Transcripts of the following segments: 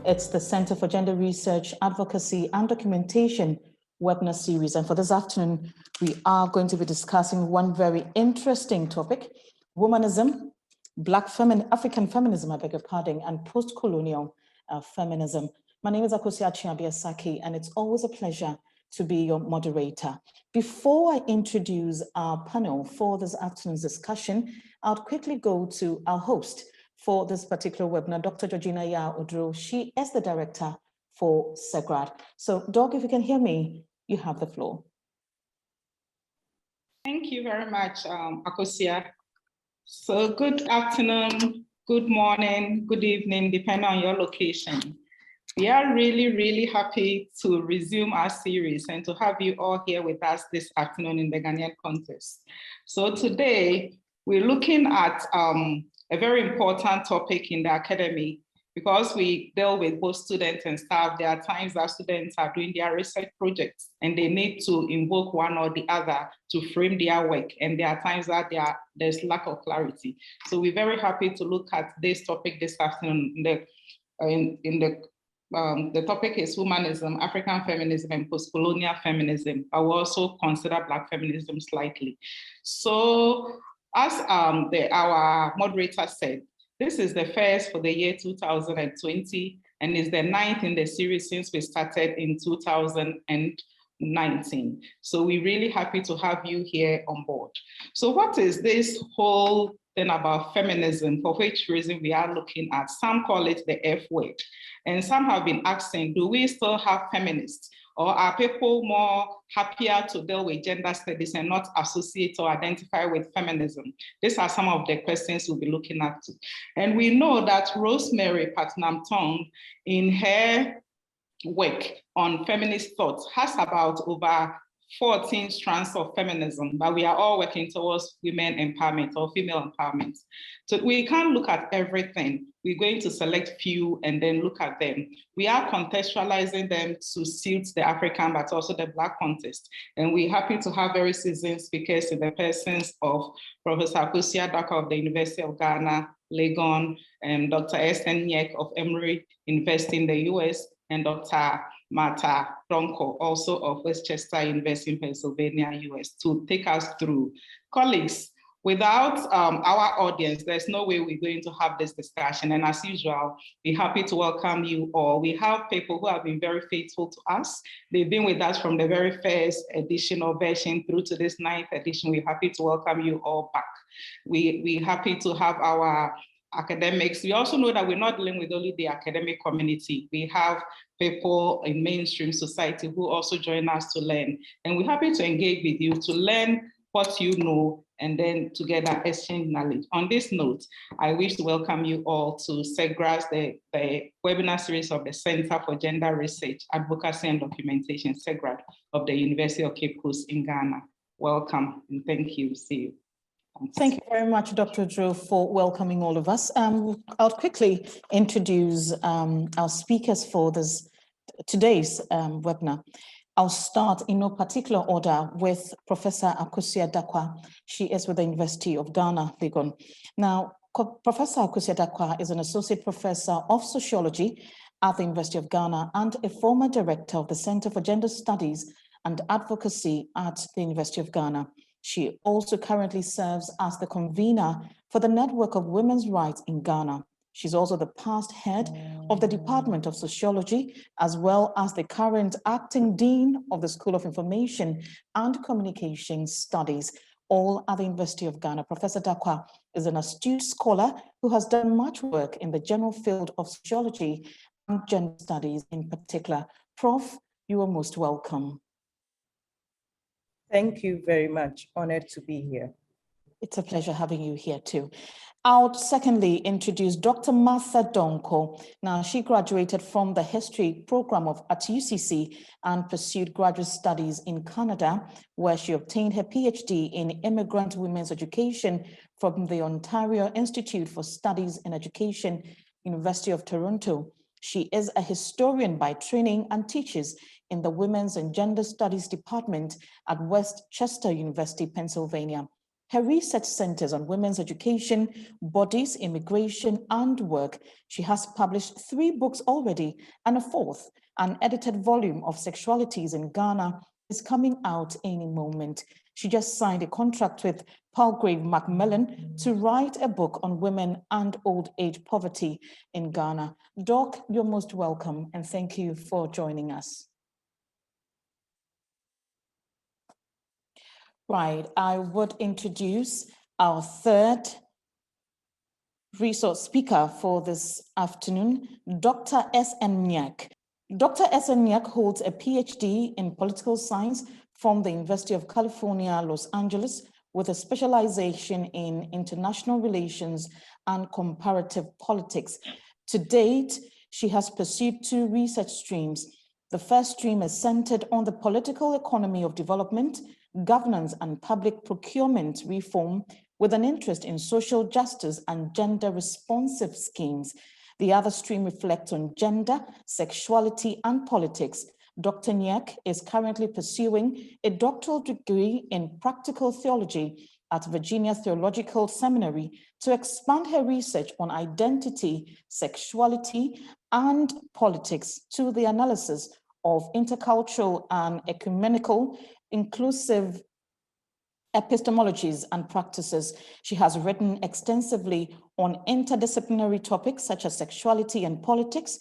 It's the Center for Gender Research, Advocacy and Documentation webinar series. And for this afternoon, we are going to be discussing one very interesting topic: womanism, African feminism, I beg your pardon, and post-colonial feminism. My name is Advocacy and Documentation, and it's always a pleasure to be your moderator. Before I introduce our panel for this afternoon's discussion, I'll quickly go to our host for this particular webinar, Dr. Georgina Yao-Oduro. She is the director for CEGRAD. So, Doc, if you can hear me, you have the floor. Thank you very much, Akosia. So good afternoon, good morning, good evening, depending on your location. We are really happy to resume our series and to have you all here with us this afternoon in the Ghanaian context. So today, we're looking at a very important topic in the academy, because we deal with both students and staff. There are times that students are doing their research projects and they need to invoke one or the other to frame their work. And there are times that there's lack of clarity. So we're very happy to look at this topic this afternoon. The topic is womanism, African feminism, and post-colonial feminism. I will also consider Black feminism slightly. So as our moderator said, this is the first for the year 2020, and is the 9th in the series since we started in 2019. So we're really happy to have you here on board. So what is this whole thing about feminism, for which reason we are looking at? Some call it the F word, and some have been asking, do we still have feminists? Or are people more happier to deal with gender studies and not associate or identify with feminism? These are some of the questions we'll be looking at. And we know that Rosemary Patnam-Tong, in her work on feminist thoughts, has about over 14 strands of feminism, but we are all working towards women empowerment or female empowerment. So we can't look at everything. We're going to select few and then look at them. We are contextualizing them to suit the African, but also the Black context. And we're happy to have very seasoned speakers in the persons of Professor Akosua Dankwa of the University of Ghana, Legon, and Dr. Esther Nyek of Emory University in the US, and Dr. Martha Bronco, also of Westchester University in Pennsylvania, US, to take us through. Colleagues, without our audience, there's no way we're going to have this discussion. And as usual, we're happy to welcome you all. We have people who have been very faithful to us. They've been with us from the very first edition or version through to this 9th edition. We're happy to welcome you all back. We're happy to have our academics. We also know that we're not dealing with only the academic community. We have people in mainstream society who also join us to learn. And we're happy to engage with you to learn what you know and then together exchange knowledge. On this note, I wish to welcome you all to CEGRAD, the webinar series of the Center for Gender Research, Advocacy and Documentation, CEGRAD, of the University of Cape Coast in Ghana. Welcome and thank you. See you. Thank you very much, Dr. Drew, for welcoming all of us. I'll quickly introduce our speakers for today's webinar. I'll start in no particular order with Professor Akosua Dankwa. She is with the University of Ghana, Legon. Now, Professor Akosua Dankwa is an associate professor of sociology at the University of Ghana and a former director of the Center for Gender Studies and Advocacy at the University of Ghana. She also currently serves as the convener for the Network of Women's Rights in Ghana. She's also the past head of the Department of Sociology, as well as the current acting dean of the School of Information and Communication Studies, all at the University of Ghana. Professor Dankwa is an astute scholar who has done much work in the general field of sociology and gender studies in particular. Prof, you are most welcome. Thank you very much. Honored to be here. It's a pleasure having you here too. I'll secondly introduce Dr. Martha Bronco. Now, she graduated from the history program at UCC and pursued graduate studies in Canada, where she obtained her PhD in immigrant women's education from the Ontario Institute for Studies in Education, University of Toronto. She is a historian by training and teaches in the Women's and Gender Studies Department at Westchester University, Pennsylvania. Her research centers on women's education, bodies, immigration, and work. She has published 3 books already, and a 4th, an edited volume of Sexualities in Ghana, is coming out any moment. She just signed a contract with Palgrave Macmillan to write a book on women and old age poverty in Ghana. Doc, you're most welcome, and thank you for joining us. Right, I would introduce our 3rd resource speaker for this afternoon, Dr. S.N. Nyak. Dr. S.N. Nyak holds a PhD in political science from the University of California, Los Angeles, with a specialization in international relations and comparative politics. To date, she has pursued 2 research streams. The first stream is centered on the political economy of development, governance and public procurement reform, with an interest in social justice and gender responsive schemes. The other stream reflects on gender, sexuality, and politics. Dr. Nyak is currently pursuing a doctoral degree in practical theology at Virginia Theological Seminary to expand her research on identity, sexuality, and politics to the analysis of intercultural and ecumenical inclusive epistemologies and practices. She has written extensively on interdisciplinary topics such as sexuality and politics,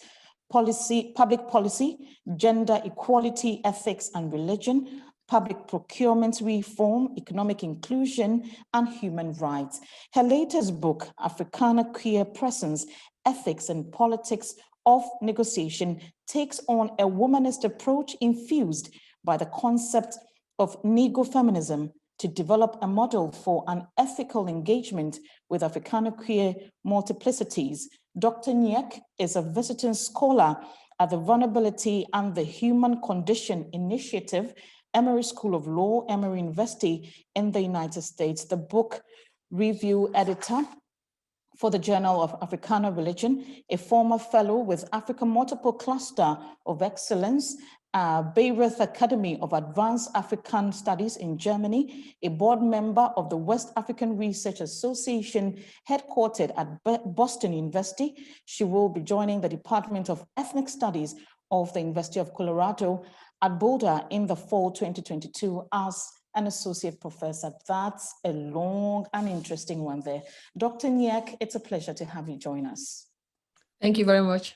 public policy, gender equality, ethics and religion, public procurement reform, economic inclusion, and human rights. Her latest book, Africana Queer Presence, Ethics and Politics of Negotiation, takes on a womanist approach infused by the concept of nego-feminism to develop a model for an ethical engagement with Africana queer multiplicities. Dr. Nyak is a visiting scholar at the Vulnerability and the Human Condition Initiative, Emory School of Law, Emory University in the United States, the book review editor for the Journal of Africana Religion, a former fellow with Africa Multiple Cluster of Excellence, Bayreuth Academy of Advanced African Studies in Germany, a board member of the West African Research Association, headquartered at Boston University. She will be joining the Department of Ethnic Studies of the University of Colorado at Boulder in the fall 2022 as an associate professor. That's a long and interesting one there. Dr. Nyak, it's a pleasure to have you join us. Thank you very much.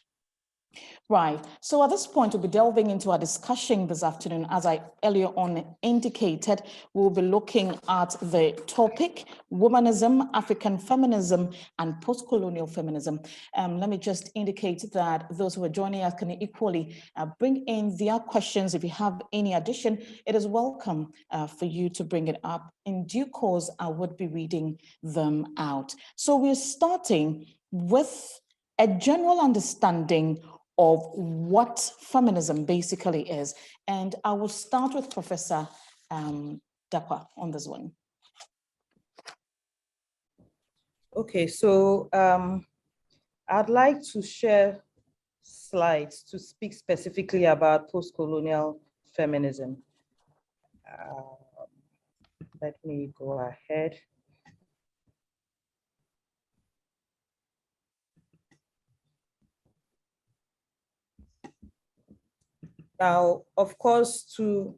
Right, so at this point, we'll be delving into our discussion this afternoon. As I earlier on indicated, we'll be looking at the topic, Womanism, African Feminism, and Post-Colonial Feminism. Let me just indicate that those who are joining us can equally bring in their questions. If you have any addition, it is welcome for you to bring it up. In due course, I would be reading them out. So we're starting with a general understanding of what feminism basically is. And I will start with Professor Dakwa on this one. Okay, so I'd like to share slides to speak specifically about post-colonial feminism. Let me go ahead. Now, of course, to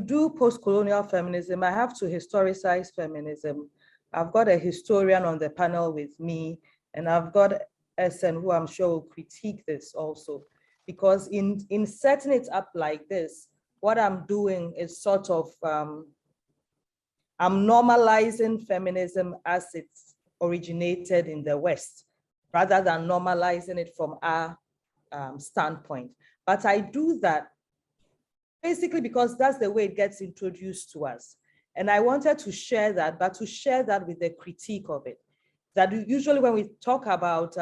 do post-colonial feminism, I have to historicize feminism. I've got a historian on the panel with me, and I've got SN who I'm sure will critique this also, because in setting it up like this, what I'm doing is sort of, I'm normalizing feminism as it's originated in the West, rather than normalizing it from our standpoint. But I do that basically because that's the way it gets introduced to us. And I wanted to share that, but to share that with the critique of it. That usually when we talk about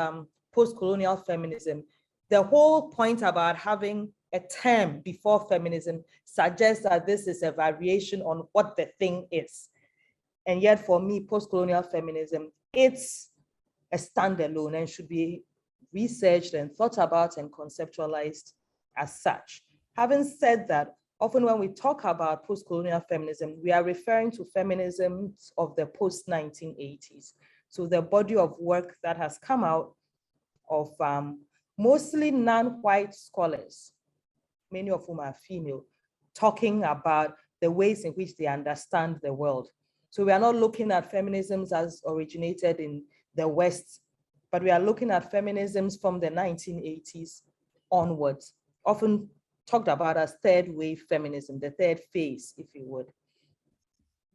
post-colonial feminism, the whole point about having a term before feminism suggests that this is a variation on what the thing is. And yet for me, post-colonial feminism, it's a standalone and should be researched and thought about and conceptualized as such. Having said that, Often when we talk about post-colonial feminism, we are referring to feminisms of the post-1980s. So the body of work that has come out of mostly non-white scholars, many of whom are female, talking about the ways in which they understand the world. So we are not looking at feminisms as originated in the West, but we are looking at feminisms from the 1980s onwards, often talked about as third wave feminism, the third phase, if you would.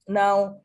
Now,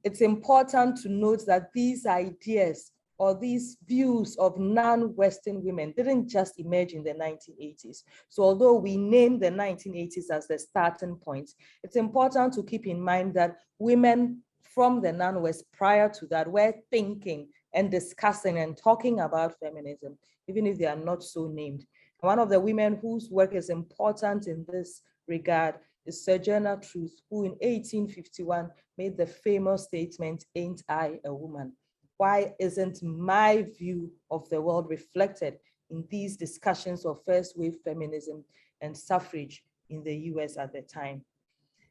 it's important to note that these ideas or these views of non-Western women didn't just emerge in the 1980s. So although we name the 1980s as the starting point, it's important to keep in mind that women from the non-West prior to that were thinking and discussing and talking about feminism, even if they are not so named. One of the women whose work is important in this regard is Sojourner Truth, who in 1851 made the famous statement, "Ain't I a woman?" Why isn't my view of the world reflected in these discussions of first wave feminism and suffrage in the US at the time?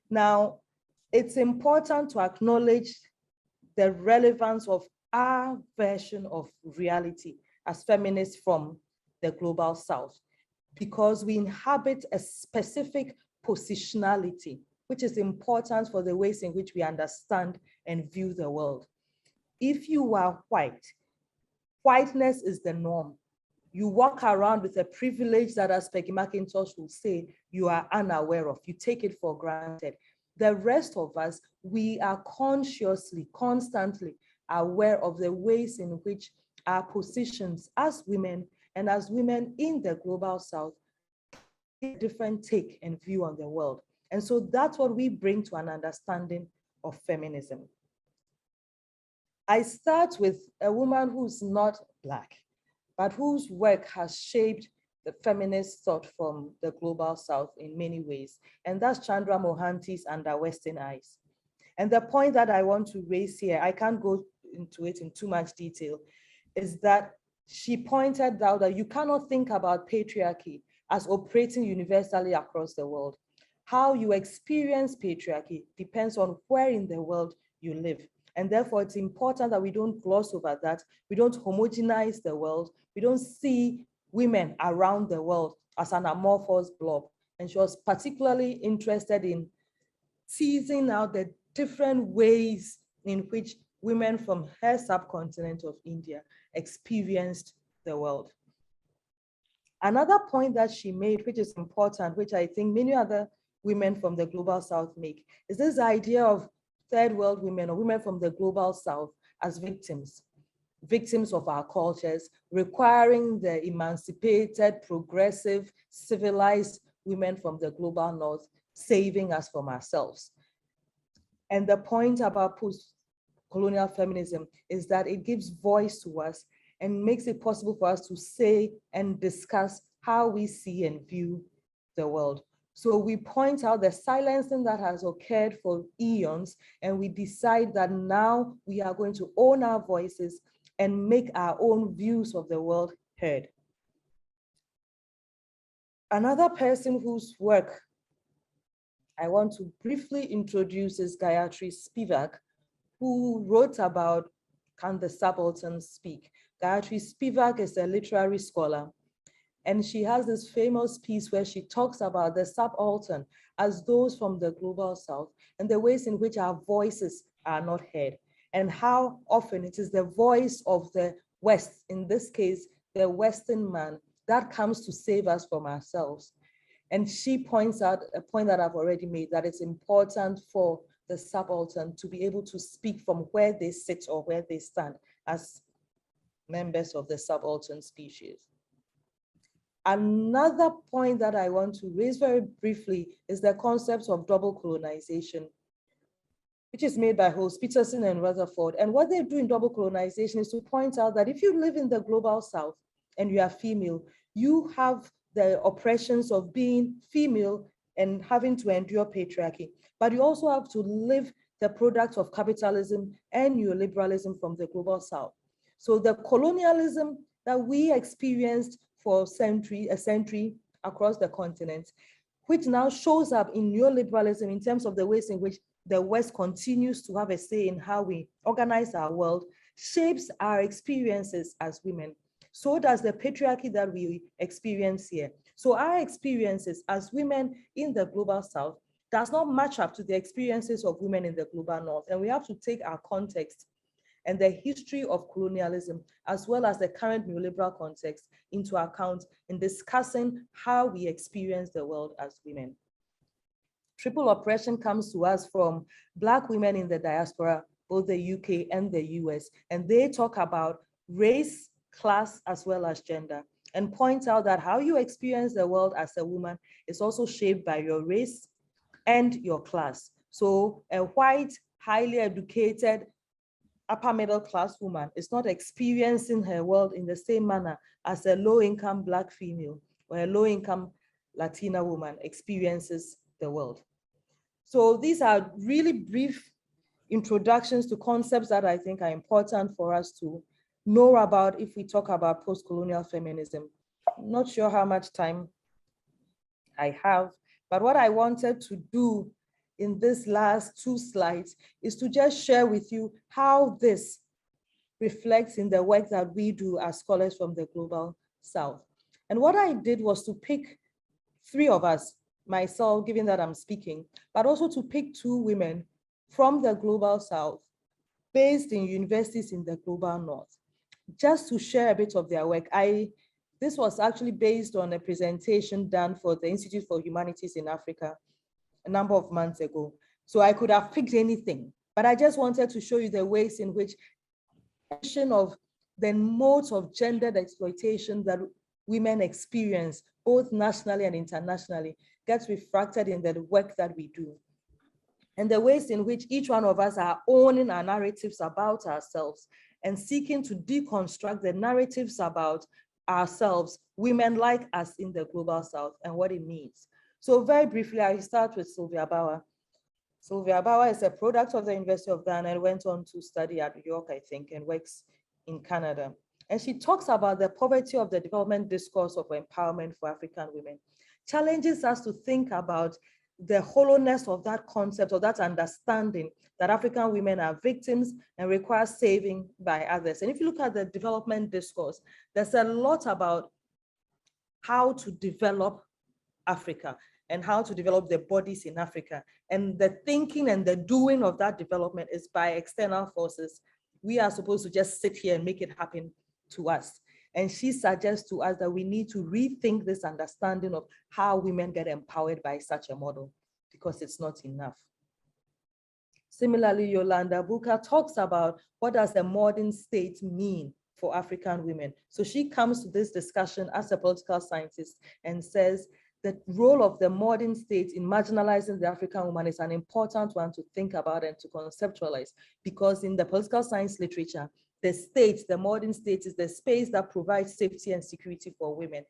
Now, it's important to acknowledge the relevance of our version of reality as feminists from the global South, because we inhabit a specific positionality, which is important for the ways in which we understand and view the world. If you are white, whiteness is the norm. You walk around with a privilege that, as Peggy McIntosh will say, you are unaware of. You take it for granted. The rest of us, we are consciously, constantly aware of the ways in which our positions as women and as women in the global South have a different take and view on the world. And so that's what we bring to an understanding of feminism. I start with a woman who's not Black, but whose work has shaped the feminist thought from the global South in many ways. And that's Chandra Mohanty's Under Western Eyes. And the point that I want to raise here, I can't go into it in too much detail, is that she pointed out that you cannot think about patriarchy as operating universally across the world. How you experience patriarchy depends on where in the world you live. And therefore, it's important that we don't gloss over that. We don't homogenize the world. We don't see women around the world as an amorphous blob. And she was particularly interested in teasing out the different ways in which women from her subcontinent of India experienced the world. Another point that she made, which is important, which I think many other women from the global South make, is this idea of third world women or women from the global South as victims of our cultures, requiring the emancipated, progressive, civilized women from the global North saving us from ourselves. And the point about post-colonial feminism is that it gives voice to us and makes it possible for us to say and discuss how we see and view the world. So we point out the silencing that has occurred for eons, and we decide that now we are going to own our voices and make our own views of the world heard. Another person whose work I want to briefly introduce is Gayatri Spivak, who wrote about Can the Subaltern Speak? Gayatri Spivak is a literary scholar, and she has this famous piece where she talks about the subaltern as those from the global South and the ways in which our voices are not heard, and how often it is the voice of the West, in this case, the Western man, that comes to save us from ourselves. And she points out a point that I've already made, that it's important for the subaltern to be able to speak from where they sit or where they stand as members of the subaltern species. Another point that I want to raise very briefly is the concept of double colonization, which is made by Holmes, Peterson, and Rutherford. And what they do in double colonization is to point out that if you live in the global South and you are female, you have the oppressions of being female and having to endure patriarchy, but you also have to live the product of capitalism and neoliberalism from the global South. So the colonialism that we experienced for a century across the continent which now shows up in neoliberalism in terms of the ways in which the West continues to have a say in how we organize our world, shapes our experiences as women. So does the patriarchy that we experience here. So our experiences as women in the global South does not match up to the experiences of women in the global North. And we have to take our context and the history of colonialism, as well as the current neoliberal context, into account in discussing how we experience the world as women. Triple oppression comes to us from Black women in the diaspora, both the UK and the US, and they talk about race, class, as well as gender, and point out that how you experience the world as a woman is also shaped by your race and your class. So a white, highly educated, upper middle class woman is not experiencing her world in the same manner as a low-income Black female or a low-income Latina woman experiences the world. So these are really brief introductions to concepts that I think are important for us to know about if we talk about post-colonial feminism. I'm not sure how much time I have, but what I wanted to do in this last 2 slides is to just share with you how this reflects in the work that we do as scholars from the Global South. And what I did was to pick 3 of us, myself, given that I'm speaking, but also to pick 2 women from the Global South based in universities in the Global North, just to share a bit of their work. This was actually based on a presentation done for the Institute for Humanities in Africa a number of months ago. So I could have picked anything, but I just wanted to show you the ways in which of the modes of gendered exploitation that women experience, both nationally and internationally, gets reflected in the work that we do. And the ways in which each one of us are owning our narratives about ourselves and seeking to deconstruct the narratives about ourselves, women like us in the Global South, and what it means. So very briefly, I start with Sylvia Bauer. Sylvia Bauer is a product of the University of Ghana and went on to study at New York, I think, and works in Canada. And she talks about the poverty of the development discourse of empowerment for African women, challenges us to think about the hollowness of that concept or that understanding that African women are victims and require saving by others. And if you look at the development discourse, there's a lot about how to develop Africa and how to develop the bodies in Africa. And the thinking and the doing of that development is by external forces. We are supposed to just sit here and make it happen to us. And she suggests to us that we need to rethink this understanding of how women get empowered by such a model, because it's not enough. Similarly, Yolanda Buka talks about what does the modern state mean for African women. So she comes to this discussion as a political scientist and says the role of the modern state in marginalizing the African woman is an important one to think about and to conceptualize, because in the political science literature, the state, the modern state, is the space that provides safety and security for women.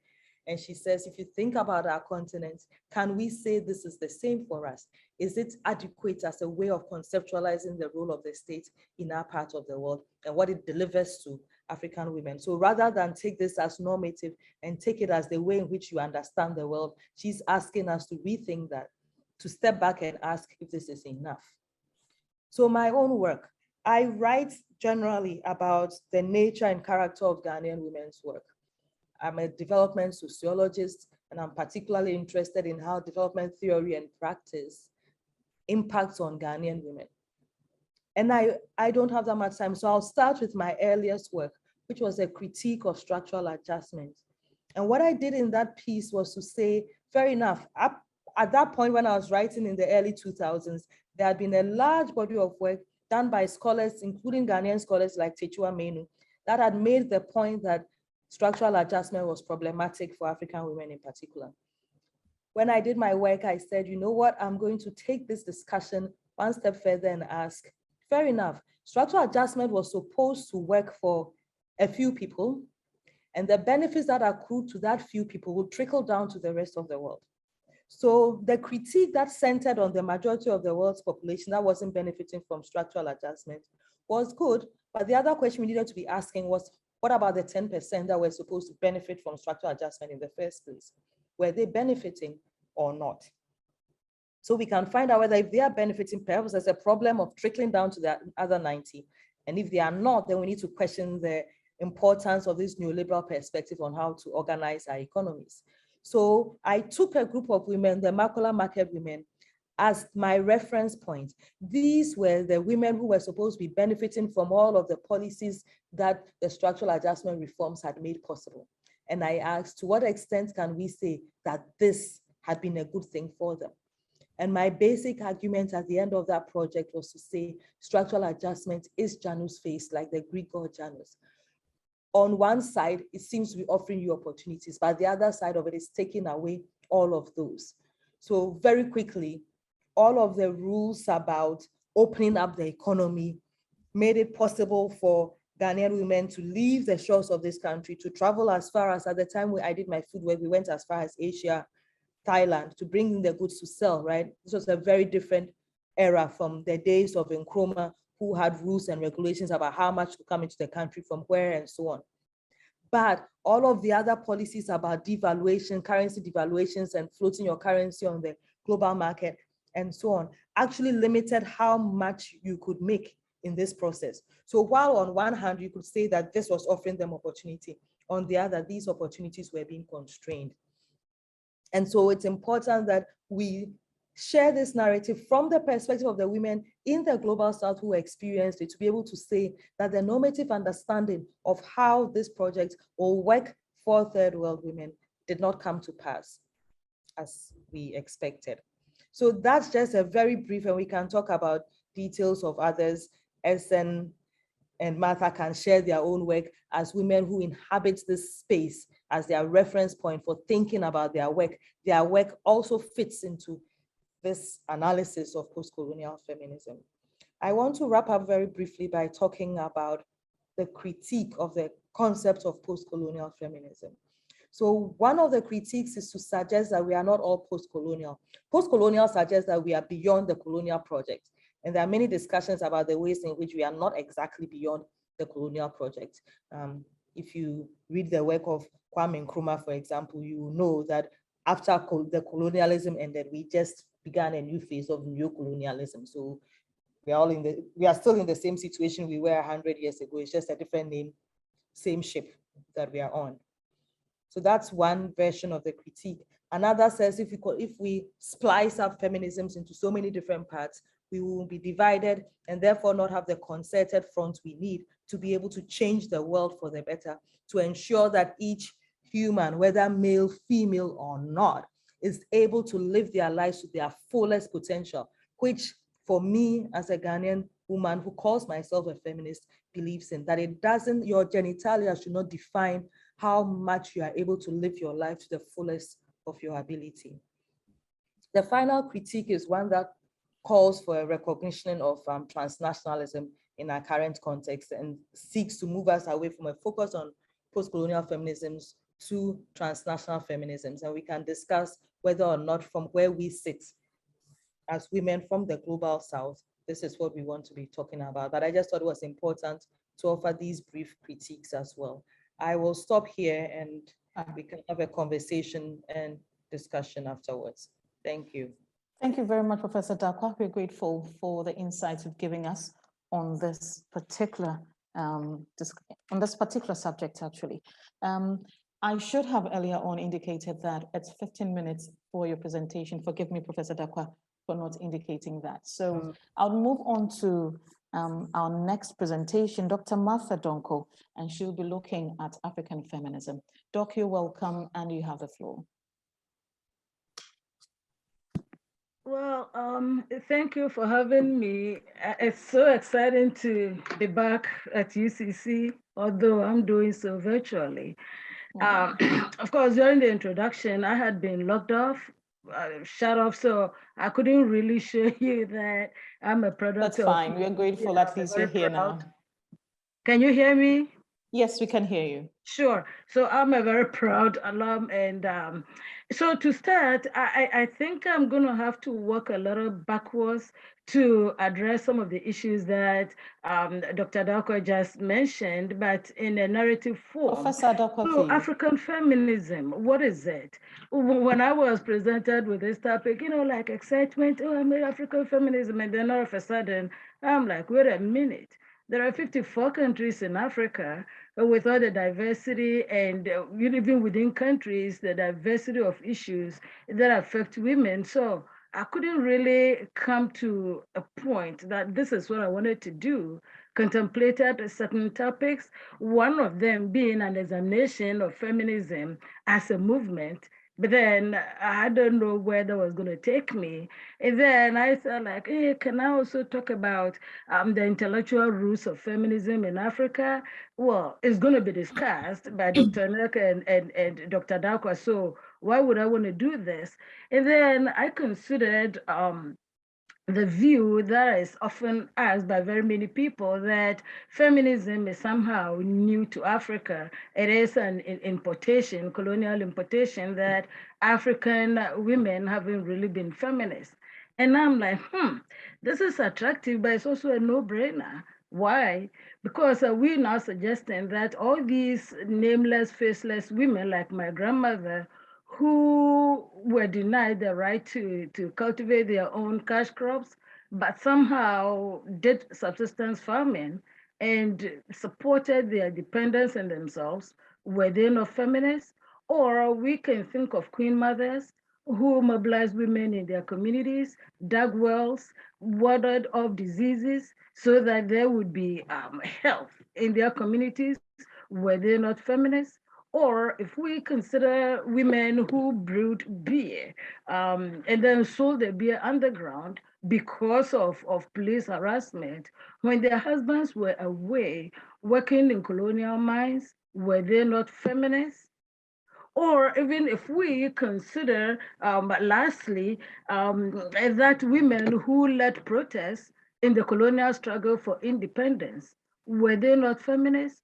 And she says, if you think about our continent, can we say this is the same for us? Is it adequate as a way of conceptualizing the role of the state in our part of the world and what it delivers to African women? So rather than take this as normative and take it as the way in which you understand the world, she's asking us to rethink that, to step back and ask if this is enough. So my own work, I write generally about the nature and character of Ghanaian women's work. I'm a development sociologist, and I'm particularly interested in how development theory and practice impacts on Ghanaian women. And I don't have that much time, so I'll start with my earliest work, which was a critique of structural adjustment. And what I did in that piece was to say, fair enough, at that point when I was writing in the early 2000s, there had been a large body of work done by scholars, including Ghanaian scholars like Techua Menu, that had made the point that structural adjustment was problematic for African women in particular. When I did my work, I said, you know what, I'm going to take this discussion one step further and ask, fair enough, structural adjustment was supposed to work for a few people, and the benefits that accrue to that few people will trickle down to the rest of the world. So the critique that centered on the majority of the world's population that wasn't benefiting from structural adjustment was good, but the other question we needed to be asking was, what about the 10% that were supposed to benefit from structural adjustment in the first place? Were they benefiting? or not. So we can find out whether if they are benefiting, perhaps there's a problem of trickling down to the other 90. And if they are not, then we need to question the importance of this neoliberal perspective on how to organize our economies. So I took a group of women, the Makola market women, as my reference point. These were the women who were supposed to be benefiting from all of the policies that the structural adjustment reforms had made possible. And I asked, to what extent can we say that this had been a good thing for them? And my basic argument at the end of that project was to say structural adjustment is Janus face, like the Greek god Janus. On one side, it seems to be offering you opportunities, but the other side of it is taking away all of those. So very quickly, all of the rules about opening up the economy made it possible for Ghanaian women to leave the shores of this country, to travel as far as, at the time I did my food work, we went as far as Asia, Thailand, to bring in the goods to sell, right? This was a very different era from the days of Nkrumah, who had rules and regulations about how much to come into the country from where and so on. But all of the other policies about devaluation, currency devaluations, and floating your currency on the global market and so on actually limited how much you could make in this process. So while on one hand, you could say that this was offering them opportunity, on the other, these opportunities were being constrained. And so it's important that we share this narrative from the perspective of the women in the global south who experienced it, to be able to say that the normative understanding of how this project will work for third world women did not come to pass as we expected. So that's just a very brief, and we can talk about details of others. Essen and Martha can share their own work as women who inhabit this space as their reference point for thinking about their work. Their work also fits into this analysis of post-colonial feminism. I want to wrap up very briefly by talking about the critique of the concept of post-colonial feminism. So one of the critiques is to suggest that we are not all post-colonial. Post-colonial suggests that we are beyond the colonial project. And there are many discussions about the ways in which we are not exactly beyond the colonial project. If you read the work of Kwame Nkrumah, for example, you will know that after the colonialism ended, we just began a new phase of neo-colonialism. So we are still in the same situation we were 100 years ago. It's just a different name, same ship that we are on. So that's one version of the critique. Another says if we splice up feminisms into so many different parts, we will be divided and therefore not have the concerted front we need to be able to change the world for the better, to ensure that each human, whether male, female or not, is able to live their lives to their fullest potential, which for me as a Ghanaian woman who calls myself a feminist believes in, that it doesn't, your genitalia should not define how much you are able to live your life to the fullest of your ability. The final critique is one that calls for a recognition of transnationalism in our current context and seeks to move us away from a focus on post-colonial feminisms to transnational feminisms. And we can discuss whether or not from where we sit as women from the global south, this is what we want to be talking about. But I just thought it was important to offer these brief critiques as well. I will stop here and we can have a conversation and discussion afterwards. Thank you. Thank you very much, Professor Dakwa. We're grateful for the insights you've given us on this particular subject, actually. I should have earlier on indicated that it's 15 minutes for your presentation. Forgive me, Professor Dakwa, for not indicating that. So I'll move on to our next presentation, Dr. Martha Donko, and she'll be looking at African feminism. Doc, you're welcome, and you have the floor. Well, thank you for having me. It's so exciting to be back at UCC, although I'm doing so virtually. Of course, during the introduction, I had been locked off, shut off, so I couldn't really show you that I'm a product. That's fine. We're grateful at least you're here now. Can you hear me? Yes, we can hear you. Sure. So I'm a very proud alum. And so to start, I think I'm going to have to work a little backwards to address some of the issues that Dr. Darko just mentioned, but in a narrative form. Professor Darko, So please. African feminism, what is it? When I was presented with this topic, like excitement, oh, I'm African feminism, and then all of a sudden, I'm like, wait a minute. There are 54 countries in Africa with all the diversity and even within countries, the diversity of issues that affect women. So I couldn't really come to a point that this is what I wanted to do, contemplated certain topics, one of them being an examination of feminism as a movement. But then I don't know where that was going to take me. And then I thought like, hey, can I also talk about the intellectual roots of feminism in Africa? Well, it's going to be discussed by Dr. Neka and Dr. Dakwa. So why would I want to do this? And then I considered the view that is often asked by very many people that feminism is somehow new to Africa. It is an importation, colonial importation, that African women haven't really been feminists. And I'm like, this is attractive, but it's also a no-brainer. Why? Because we're now suggesting that all these nameless, faceless women, like my grandmother, who were denied the right to cultivate their own cash crops, but somehow did subsistence farming and supported their dependents and themselves, were they not feminists? Or we can think of queen mothers who mobilized women in their communities, dug wells, warded off diseases so that there would be health in their communities. Were they not feminists? Or if we consider women who brewed beer and then sold the beer underground because of police harassment, when their husbands were away working in colonial mines, were they not feminists? Or even if we consider, lastly, that women who led protests in the colonial struggle for independence, were they not feminists?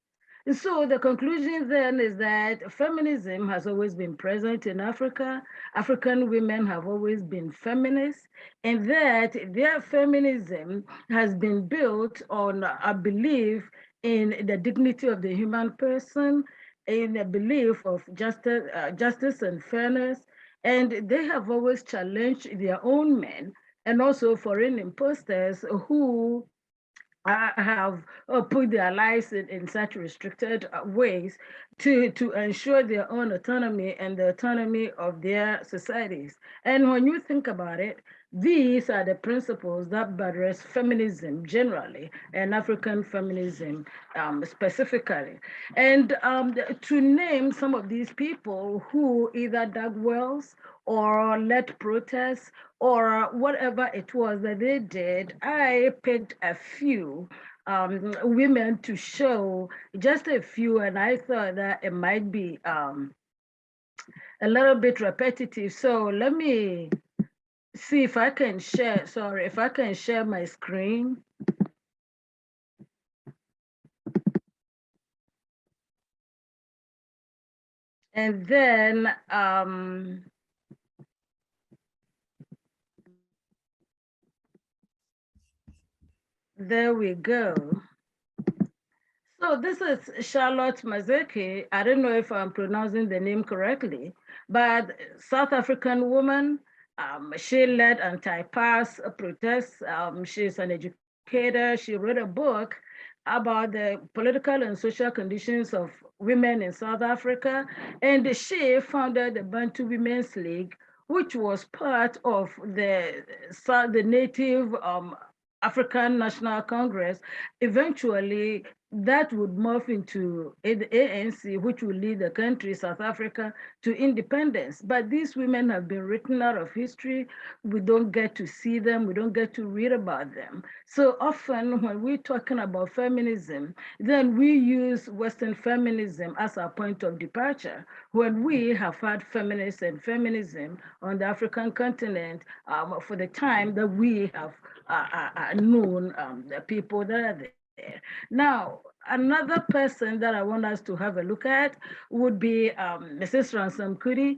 And so the conclusion then is that feminism has always been present in Africa. African women have always been feminists, and that their feminism has been built on a belief in the dignity of the human person, in a belief of justice and fairness. And they have always challenged their own men and also foreign imposters who have put their lives in such restricted ways to ensure their own autonomy and the autonomy of their societies. And when you think about it, these are the principles that buttress feminism generally and African feminism specifically. And to name some of these people who either dug wells or led protests or whatever it was that they did, I picked a few women to show, just a few, and I thought that it might be a little bit repetitive. So let me see if I can share, if I can share my screen. And then, there we go. So this is Charlotte Mazeki. I don't know if I'm pronouncing the name correctly, but South African woman. She led anti-pass protests. She's an educator. She wrote a book about the political and social conditions of women in South Africa. And she founded the Bantu Women's League, which was part of the Native African National Congress. Eventually, that would morph into the ANC, which will lead the country, South Africa, to independence. But these women have been written out of history. We don't get to see them. We don't get to read about them. So often when we're talking about feminism, then we use Western feminism as our point of departure, when we have had feminists and feminism on the African continent for the time that we have known the people that are there. Now, another person that I want us to have a look at would be Mrs. Ransom Kuti.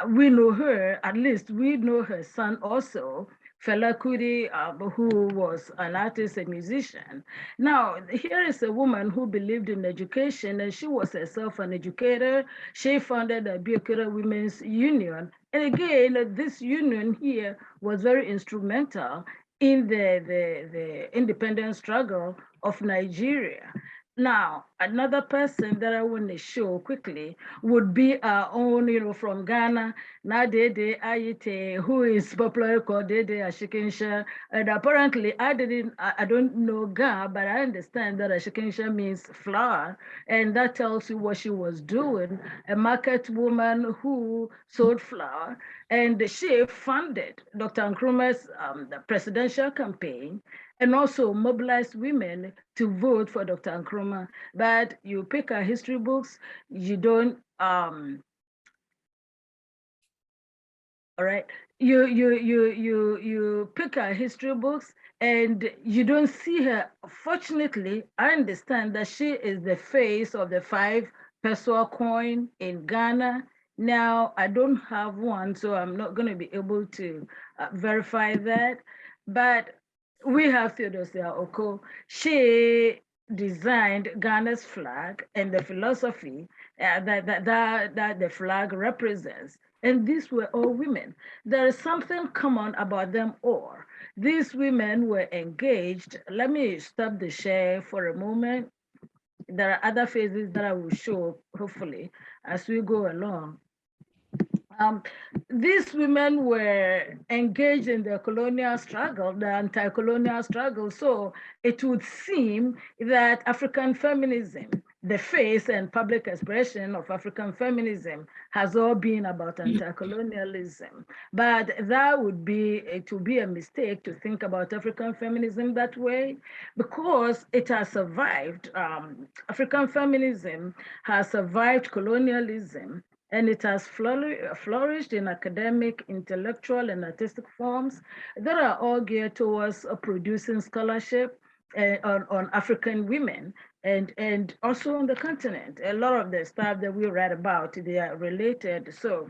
We know her, at least we know her son also Fela Kuti, who was an artist and musician. Now, here is a woman who believed in education, and she was herself an educator. She founded the Biokira Women's Union. And again, this union here was very instrumental in the independence struggle of Nigeria. Now, another person that I want to show quickly would be our own, from Ghana, Nadede Ayite, who is popularly called Dede Ashikinsha. And apparently, I don't know Ga, but I understand that Ashikinsha means flower. And that tells you what she was doing, a market woman who sold flour. And she funded Dr. Nkrumah's presidential campaign and also mobilized women to vote for Dr. Nkrumah. But you pick our history books, you don't, all right, you pick our history books and you don't see her. Fortunately, I understand that she is the face of the 5 peso coin in Ghana. Now, I don't have one, so I'm not going to be able to verify that. But we have Theodosia Oko. She designed Ghana's flag and the philosophy that the flag represents. And these were all women. There is something common about them all. These women were engaged. Let me stop the share for a moment. There are other phases that I will show, hopefully, as we go along. These women were engaged in the colonial struggle, the anti-colonial struggle. So it would seem that African feminism, the face and public expression of African feminism, has all been about anti-colonialism. But it would be a mistake to think about African feminism that way, because it has survived. African feminism has survived colonialism, and it has flourished in academic, intellectual, and artistic forms that are all geared towards producing scholarship on African women and also on the continent. A lot of the stuff that we read about, they are related. So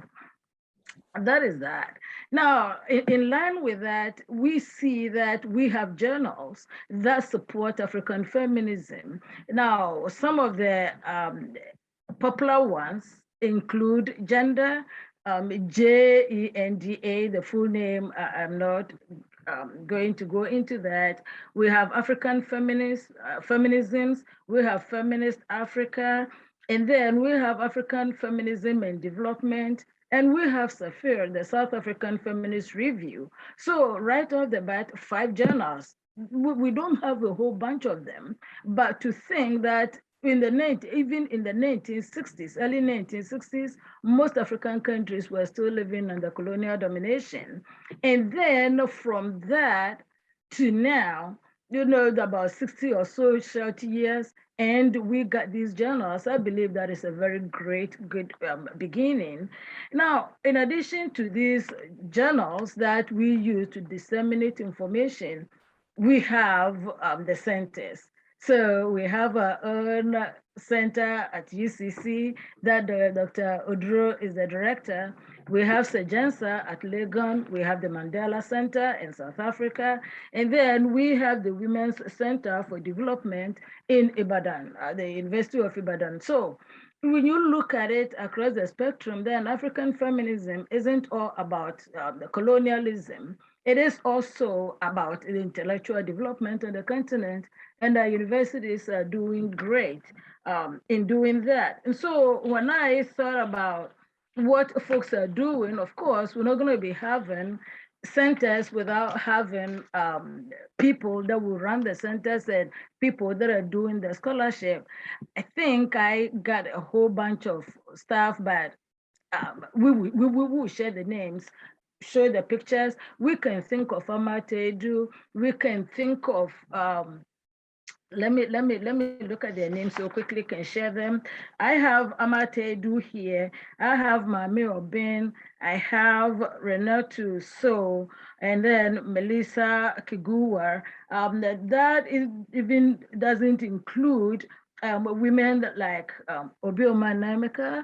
that is that. Now, in line with that, we see that we have journals that support African feminism. Now, some of the popular ones include Gender, GENDA, the full name. I'm not going to go into that. We have African feminisms, we have Feminist Africa, and then we have African Feminism and Development, and we have SAFIR, the South African Feminist Review. So right off the bat, 5 journals. We don't have a whole bunch of them, but to think that even in the 1960s, early 1960s, most African countries were still living under colonial domination. And then from that to now, about 60 or so short years, and we got these journals. I believe that is a very good beginning. Now, in addition to these journals that we use to disseminate information, we have the centers. So we have our own center at UCC that Dr. Odro is the director. We have Sejensa at Legon. We have the Mandela Center in South Africa. And then we have the Women's Center for Development in Ibadan, the University of Ibadan. So when you look at it across the spectrum, then African feminism isn't all about the colonialism. It is also about the intellectual development on the continent, and our universities are doing great in doing that. And so when I thought about what folks are doing, of course, we're not going to be having centers without having people that will run the centers and people that are doing the scholarship. I think I got a whole bunch of stuff, but we will share the names, show the pictures. We can think of Amatedu. We can think of let me look at their names so quickly, can share them. I have Amatedu here. I have Mami Obin. I have Renatu So, and then Melissa Kiguwa. That is even doesn't include women like Obioma Nameka,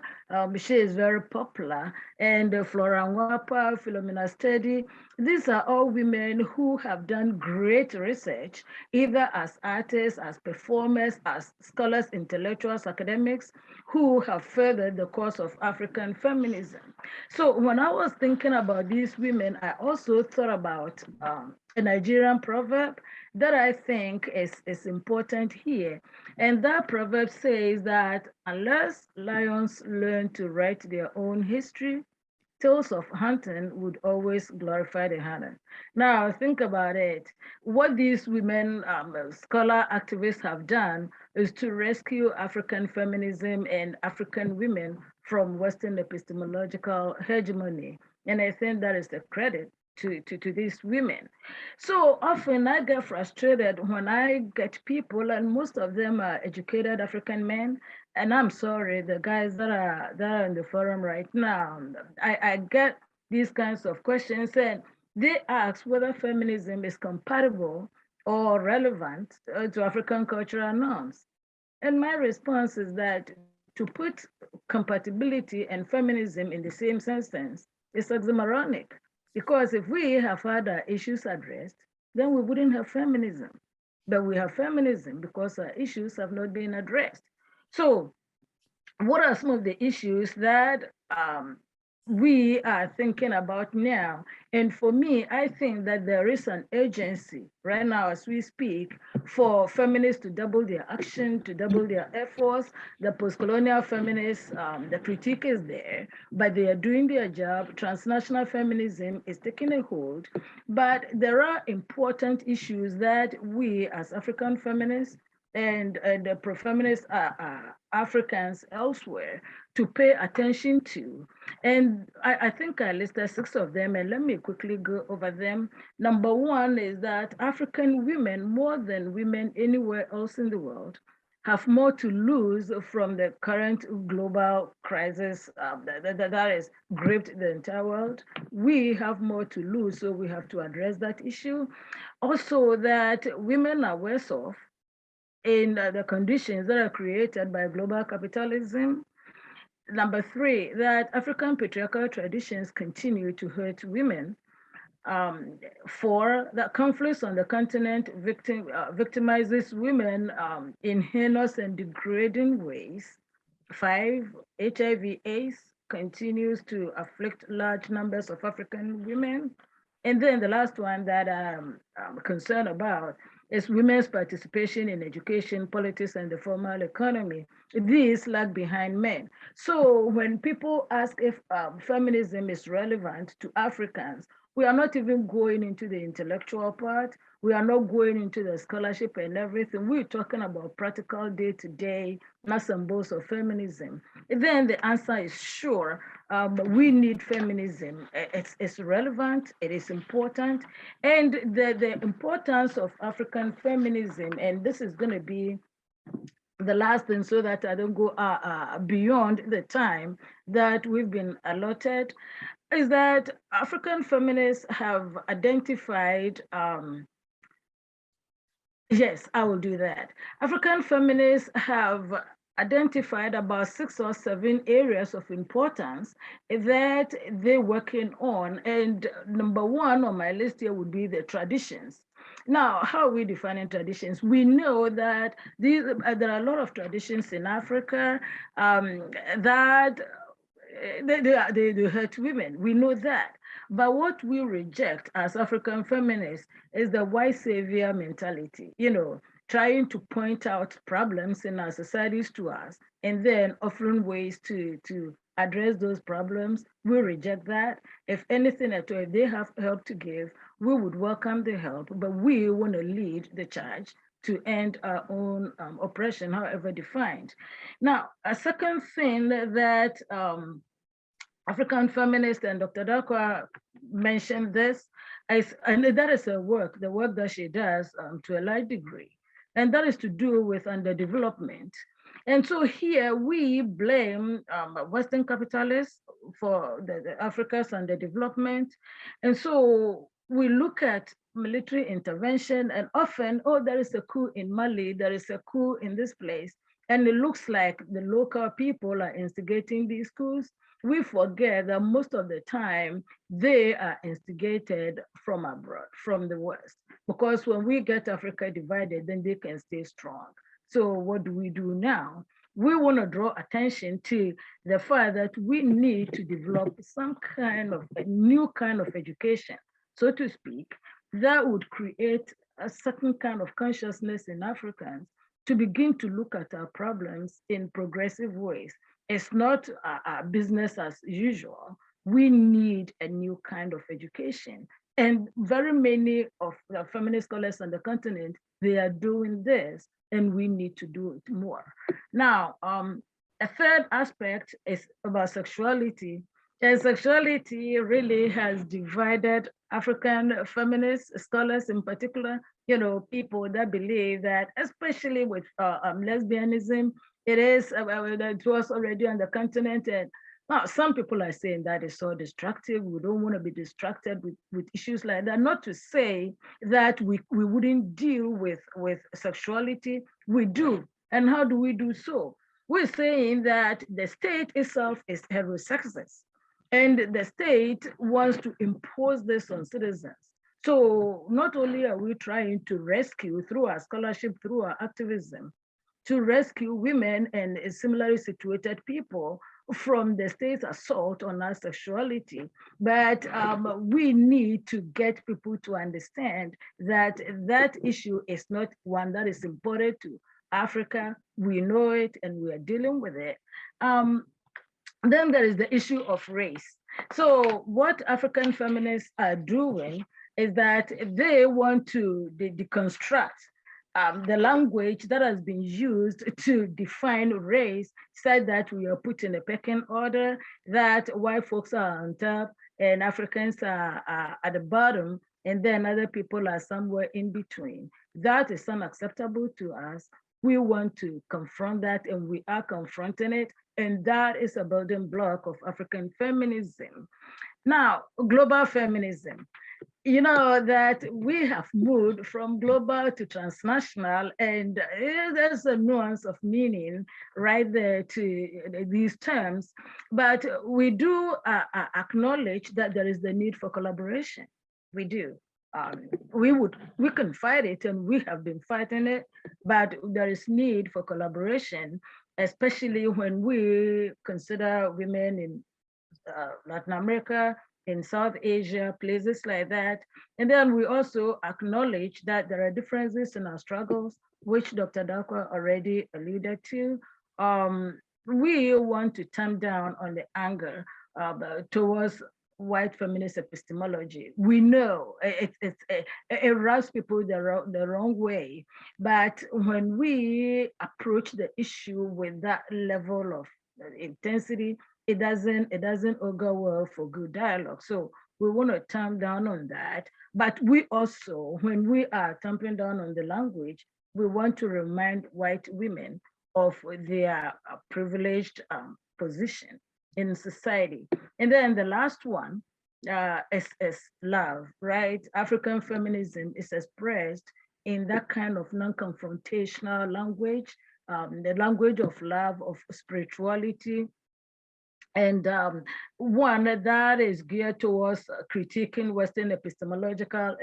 she is very popular, and Flora Nwapa, Philomena Steady. These are all women who have done great research, either as artists, as performers, as scholars, intellectuals, academics, who have furthered the cause of African feminism. So when I was thinking about these women, I also thought about a Nigerian proverb that I think is important here. And that proverb says that unless lions learn to write their own history, tales of hunting would always glorify the hunter. Now, think about it. What these women, scholar activists have done is to rescue African feminism and African women from Western epistemological hegemony. And I think that is the credit to these women. So often I get frustrated when I get people, and most of them are educated African men, and I'm sorry, the guys that are in the forum right now, I get these kinds of questions, and they ask whether feminism is compatible or relevant to African cultural norms. And my response is that to put compatibility and feminism in the same sentence is oxymoronic. Because if we have had our issues addressed, then we wouldn't have feminism. But we have feminism because our issues have not been addressed. So what are some of the issues that we are thinking about now? And for me, I think that there is an urgency right now as we speak for feminists to double their action, to double their efforts. The post-colonial feminists, the critique is there, but they are doing their job. Transnational feminism is taking a hold, but there are important issues that we as African feminists and the pro-feminist Africans elsewhere to pay attention to. And I think I listed 6 of them, and let me quickly go over them. Number 1 is that African women, more than women anywhere else in the world, have more to lose from the current global crisis that has gripped the entire world. We have more to lose, so we have to address that issue. Also, that women are worse off in the conditions that are created by global capitalism. Number 3, that African patriarchal traditions continue to hurt women. 4, that conflicts on the continent victimizes women in heinous and degrading ways. 5, HIV/AIDS continues to afflict large numbers of African women. And then the last one that I'm concerned about is women's participation in education, politics, and the formal economy. These lag behind men. So when people ask if feminism is relevant to Africans, we are not even going into the intellectual part. We are not going into the scholarship and everything. We're talking about practical day-to-day nuts and bolts of feminism. And then the answer is sure. We need feminism. It's relevant, it is important. And the importance of African feminism, and this is going to be the last thing so that I don't go beyond the time that we've been allotted, is that African feminists have identified, yes, I will do that. African feminists have identified about 6 or 7 areas of importance that they're working on. And number 1 on my list here would be the traditions. Now, how are we defining traditions? We know that there are a lot of traditions in Africa that they hurt women. We know that. But what we reject as African feminists is the white savior mentality, trying to point out problems in our societies to us and then offering ways to address those problems. We reject that. If anything at all, if they have help to give, we would welcome the help, but we want to lead the charge to end our own oppression, however defined. Now, a second thing that African feminist and Dr. Dakwa mentioned this, and that is the work that she does to a large degree, and that is to do with underdevelopment. And so here we blame Western capitalists for the Africa's underdevelopment. And so we look at military intervention and often, oh, there is a coup in Mali, there is a coup in this place. and it looks like the local people are instigating these coups, we forget that most of the time they are instigated from abroad, from the West. Because when we get Africa divided, then they can stay strong. So what do we do now? We want to draw attention to the fact that we need to develop some kind of a new kind of education, so to speak, that would create a certain kind of consciousness in Africans to begin to look at our problems in progressive ways. It's not business as usual. We need a new kind of education. And very many of the feminist scholars on the continent, they are doing this, and we need to do it more. Now, a third aspect is about sexuality. And sexuality really has divided African feminist scholars in particular, people that believe that, especially with lesbianism, it was already on the continent. And now some people are saying that is so destructive. We don't want to be distracted with issues like that. Not to say that we wouldn't deal with sexuality. We do. And how do we do so? We're saying that the state itself is heterosexist, and the state wants to impose this on citizens. So not only are we trying to rescue through our scholarship, through our activism, to rescue women and similarly situated people from the state's assault on our sexuality, but we need to get people to understand that that issue is not one that is important to Africa. We know it and we are dealing with it. Then there is the issue of race. So what African feminists are doing is that they want to deconstruct the language that has been used to define race, said that we are put in a pecking order, that white folks are on top and Africans are at the bottom, and then other people are somewhere in between. That is unacceptable to us. We want to confront that, and we are confronting it, and that is a building block of African feminism. Now, global feminism. That we have moved from global to transnational, and there's a nuance of meaning right there to these terms, but we do acknowledge that there is the need for collaboration. We do. We can fight it, and we have been fighting it, but there is need for collaboration, especially when we consider women in Latin America, in South Asia, places like that. And then we also acknowledge that there are differences in our struggles, which Dr. Dakwa already alluded to. We want to tamp down on the anger towards white feminist epistemology. We know it rubs people the wrong way, but when we approach the issue with that level of intensity, it doesn't augur well for good dialogue. So we want to tamp down on that. But we also, when we are tamping down on the language, we want to remind white women of their privileged position in society. And then the last one is love, right? African feminism is expressed in that kind of non-confrontational language, the language of love, of spirituality, and one that is geared towards critiquing Western epistemological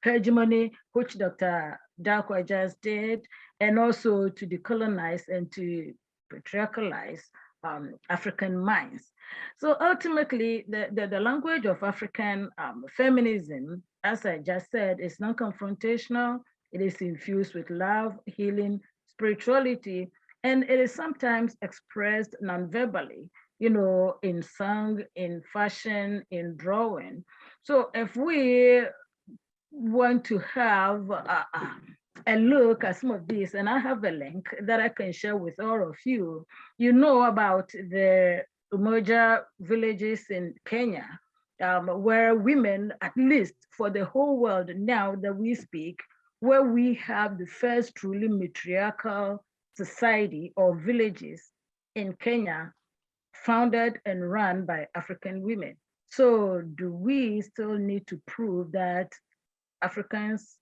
hegemony, which Dr. Dakwa just did, and also to decolonize and to patriarchalize African minds. So ultimately, the language of African feminism, as I just said, is non-confrontational. It is infused with love, healing, spirituality, and it is sometimes expressed non-verbally, in song, in fashion, in drawing. So if we want to have a look at some of these, and I have a link that I can share with all of you, about the Umoja villages in Kenya, where women, at least for the whole world now that we speak, where we have the first truly matriarchal society or villages in Kenya, founded and run by African women. So do we still need to prove that Africans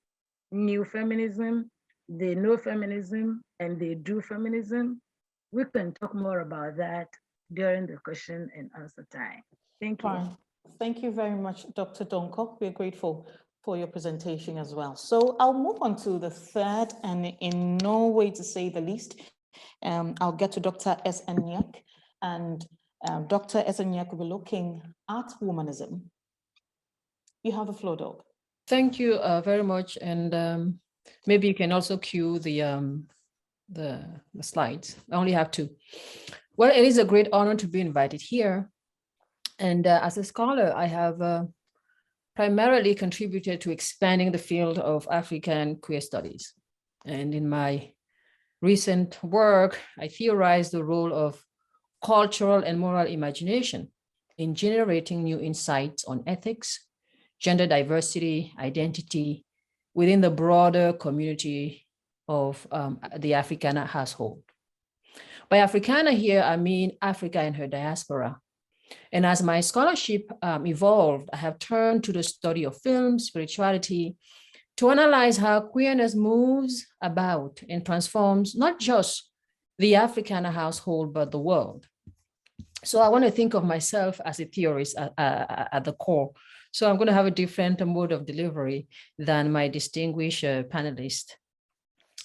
knew feminism, they know feminism and they do feminism. We can talk more about that during the question and answer time. Thank you. Fine. Thank you very much, Dr. Donko. We're grateful for your presentation as well. So I'll move on to the third, and in no way to say the least, I'll get to Dr. S. Enyak, and Dr. S. Enyak will be looking at womanism. You have the floor, Doc. Thank you very much, and maybe you can also cue the slides. I only have two. Well, it is a great honor to be invited here, and as a scholar, I have primarily contributed to expanding the field of African queer studies. And in my recent work, I theorized the role of cultural and moral imagination in generating new insights on ethics, gender diversity, identity within the broader community of the Africana household. By Africana here, I mean Africa and her diaspora. And as my scholarship evolved, I have turned to the study of film, spirituality, to analyze how queerness moves about and transforms not just the Africana household, but the world. So I want to think of myself as a theorist at the core. So I'm going to have a different mode of delivery than my distinguished panelists.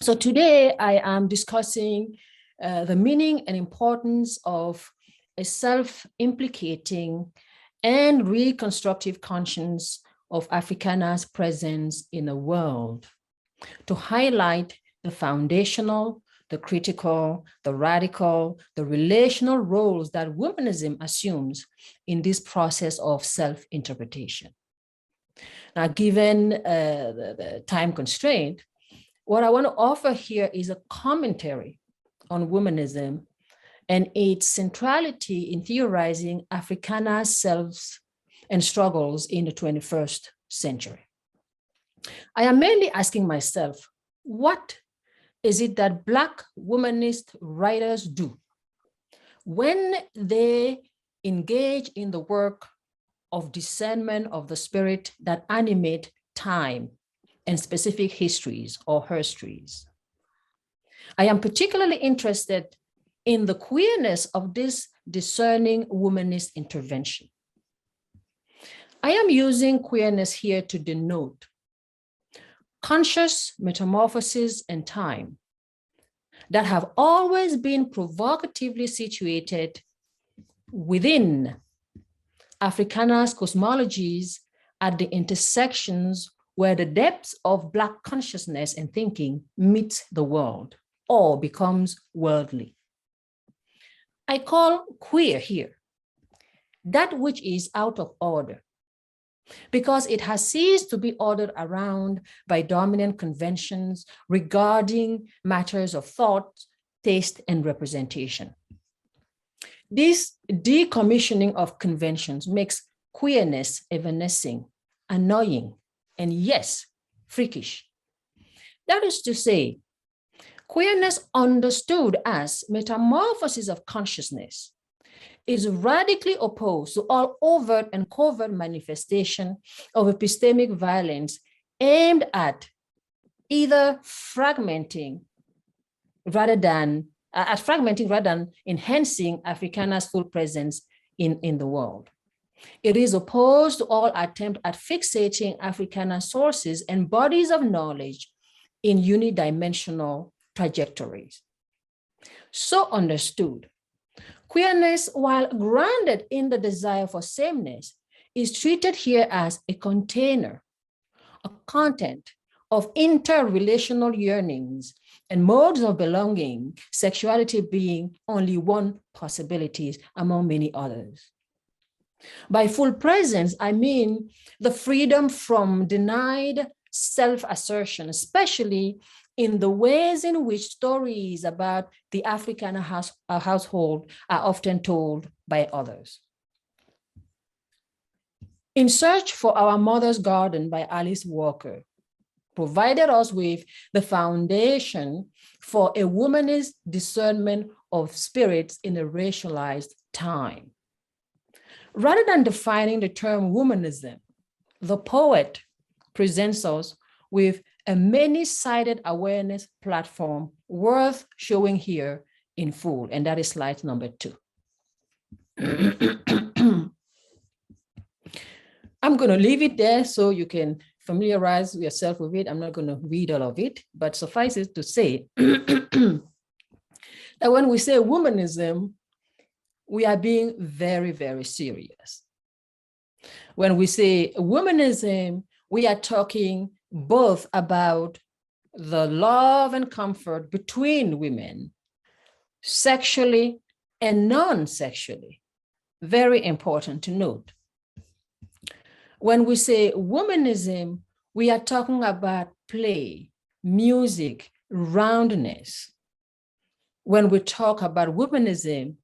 So today I am discussing the meaning and importance of a self-implicating and reconstructive conscience of Africana's presence in the world, to highlight the foundational, the critical, the radical, the relational roles that womanism assumes in this process of self-interpretation. Now, given the time constraint, what I want to offer here is a commentary on womanism and its centrality in theorizing Africana's selves and struggles in the 21st century. I am mainly asking myself, what is it that Black womanist writers do when they engage in the work of discernment of the spirit that animate time and specific histories or herstories? I am particularly interested in the queerness of this discerning womanist intervention. I am using queerness here to denote conscious metamorphoses in time that have always been provocatively situated within Africana's cosmologies at the intersections where the depths of Black consciousness and thinking meet the world or becomes worldly. I call queer here that which is out of order, because it has ceased to be ordered around by dominant conventions regarding matters of thought, taste, and representation. This decommissioning of conventions makes queerness evanescing, annoying, and yes, freakish. That is to say, queerness understood as metamorphosis of consciousness is radically opposed to all overt and covert manifestation of epistemic violence aimed at either fragmenting rather than enhancing Africana's full presence in the world. It is opposed to all attempt at fixating Africana sources and bodies of knowledge in unidimensional trajectories. So understood, queerness, while grounded in the desire for sameness, is treated here as a container, a content of interrelational yearnings and modes of belonging, sexuality being only one possibility among many others. By full presence, I mean the freedom from denied self-assertion, especially in the ways in which stories about the Africana household are often told by others. In Search for Our Mother's Garden by Alice Walker provided us with the foundation for a womanist discernment of spirits in a racialized time. Rather than defining the term womanism, the poet presents us with a many-sided awareness platform worth showing here in full, and that is slide number 2. I'm going to leave it there so you can familiarize yourself with it. I'm not going to read all of it, but suffice it to say that when we say womanism, we are being very, very serious. When we say womanism, we are talking both about the love and comfort between women, sexually and non-sexually. Very important to note. When we say womanism, we are talking about play, music, roundness. When we talk about womanism,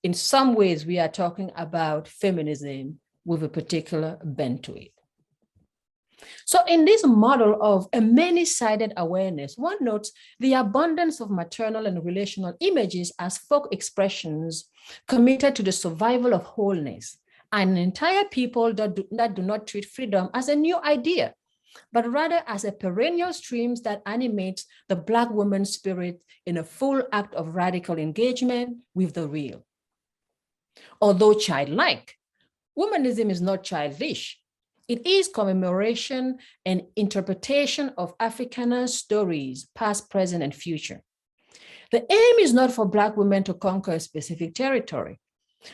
in some ways we are talking about feminism with a particular bent to it. So in this model of a many-sided awareness, one notes the abundance of maternal and relational images as folk expressions committed to the survival of wholeness, an entire people that do not treat freedom as a new idea, but rather as a perennial stream that animates the Black woman's spirit in a full act of radical engagement with the real. Although childlike, womanism is not childish. It is commemoration and interpretation of Afrikaner stories, past, present, and future. The aim is not for Black women to conquer a specific territory,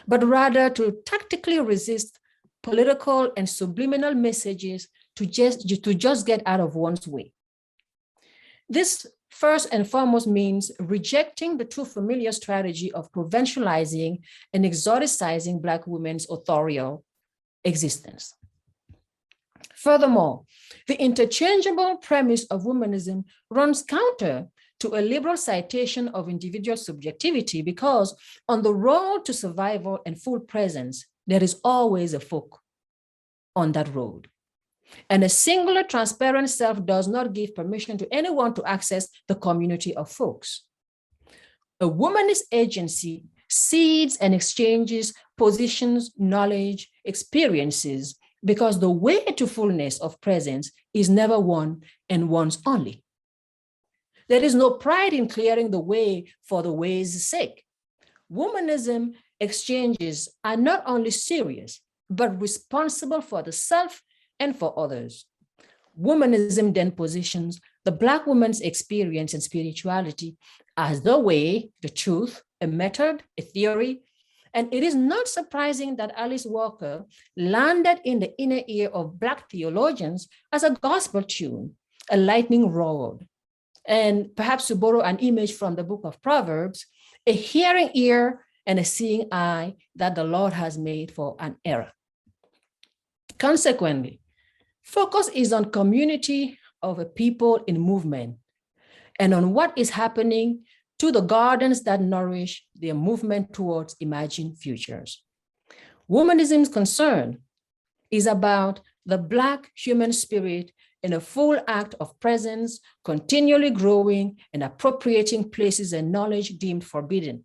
but rather to tactically resist political and subliminal messages to just get out of one's way. This first and foremost means rejecting the too familiar strategy of provincializing and exoticizing Black women's authorial existence. Furthermore, the interchangeable premise of womanism runs counter to a liberal citation of individual subjectivity because on the road to survival and full presence, there is always a folk on that road. And a singular transparent self does not give permission to anyone to access the community of folks. A womanist agency seeds and exchanges positions, knowledge, experiences, because the way to fullness of presence is never one and one's only. There is no pride in clearing the way for the way's sake. Womanism exchanges are not only serious, but responsible for the self and for others. Womanism then positions the Black woman's experience and spirituality as the way, the truth, a method, a theory. And it is not surprising that Alice Walker landed in the inner ear of Black theologians as a gospel tune, a lightning rod. And perhaps to borrow an image from the book of Proverbs, a hearing ear and a seeing eye that the Lord has made for an era. Consequently, focus is on community of a people in movement and on what is happening to the gardens that nourish their movement towards imagined futures. Womanism's concern is about the Black human spirit in a full act of presence, continually growing and appropriating places and knowledge deemed forbidden.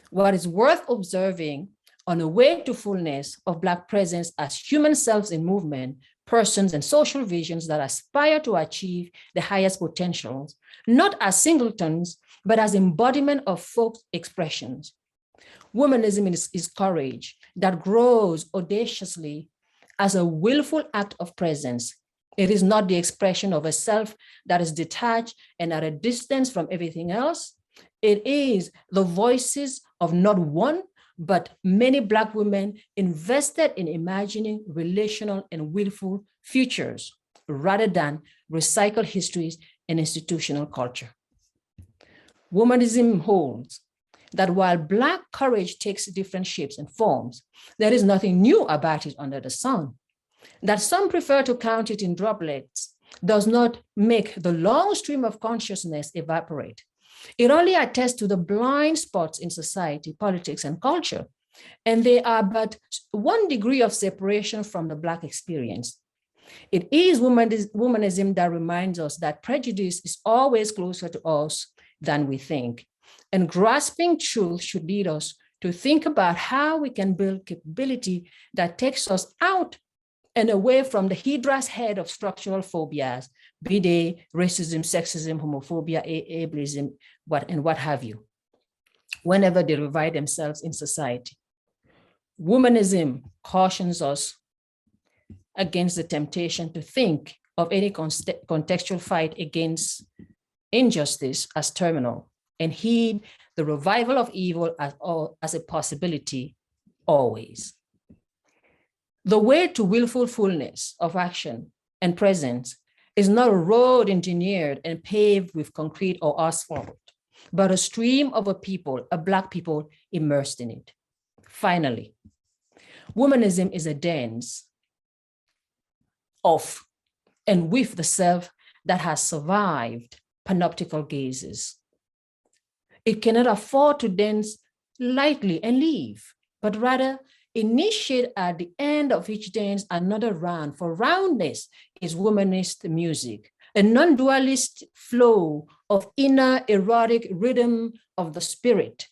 What is worth observing on a way to fullness of Black presence as human selves in movement, persons and social visions that aspire to achieve the highest potentials, not as singletons, but as embodiment of folk expressions. Womanism is courage that grows audaciously as a willful act of presence. It is not the expression of a self that is detached and at a distance from everything else. It is the voices of not one, but many Black women invested in imagining relational and willful futures rather than recycled histories and institutional culture. Womanism holds that while Black courage takes different shapes and forms, there is nothing new about it under the sun. That some prefer to count it in droplets does not make the long stream of consciousness evaporate. It only attests to the blind spots in society, politics, and culture, and they are but one degree of separation from the Black experience. It is womanism that reminds us that prejudice is always closer to us than we think, and grasping truth should lead us to think about how we can build capability that takes us out and away from the hydra's head of structural phobias, be they racism, sexism, homophobia, ableism, what have you, whenever they revive themselves in society. Womanism cautions us against the temptation to think of any contextual fight against injustice as terminal, and heed the revival of evil as a possibility always. The way to willful fullness of action and presence is not a road engineered and paved with concrete or asphalt, but a stream of a people, a Black people immersed in it. Finally, womanism is a dance of and with the self that has survived panoptical gazes. It cannot afford to dance lightly and leave, but rather initiate at the end of each dance another round, for roundness is womanist music, a non-dualist flow of inner erotic rhythm of the spirit.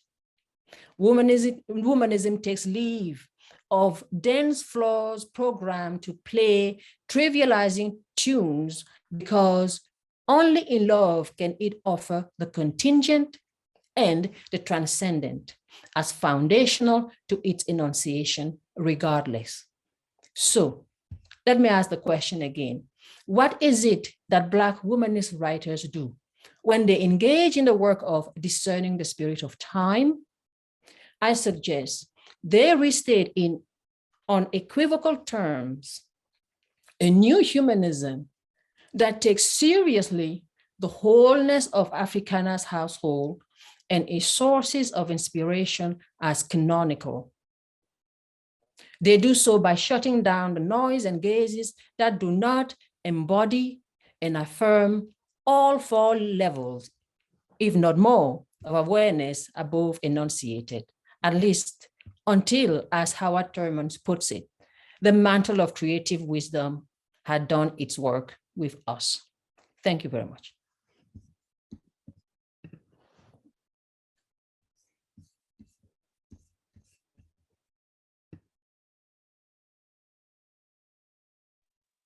Womanism takes leave of dance floors programmed to play trivializing tunes, because only in love can it offer the contingent and the transcendent as foundational to its enunciation regardless. So let me ask the question again. What is it that Black womanist writers do when they engage in the work of discerning the spirit of time? I suggest they restate in unequivocal terms a new humanism that takes seriously the wholeness of Africana's household and its sources of inspiration as canonical. They do so by shutting down the noise and gazes that do not embody and affirm all four levels, if not more, of awareness above enunciated, at least until, as Howard Thurman puts it, the mantle of creative wisdom had done its work with us. Thank you very much.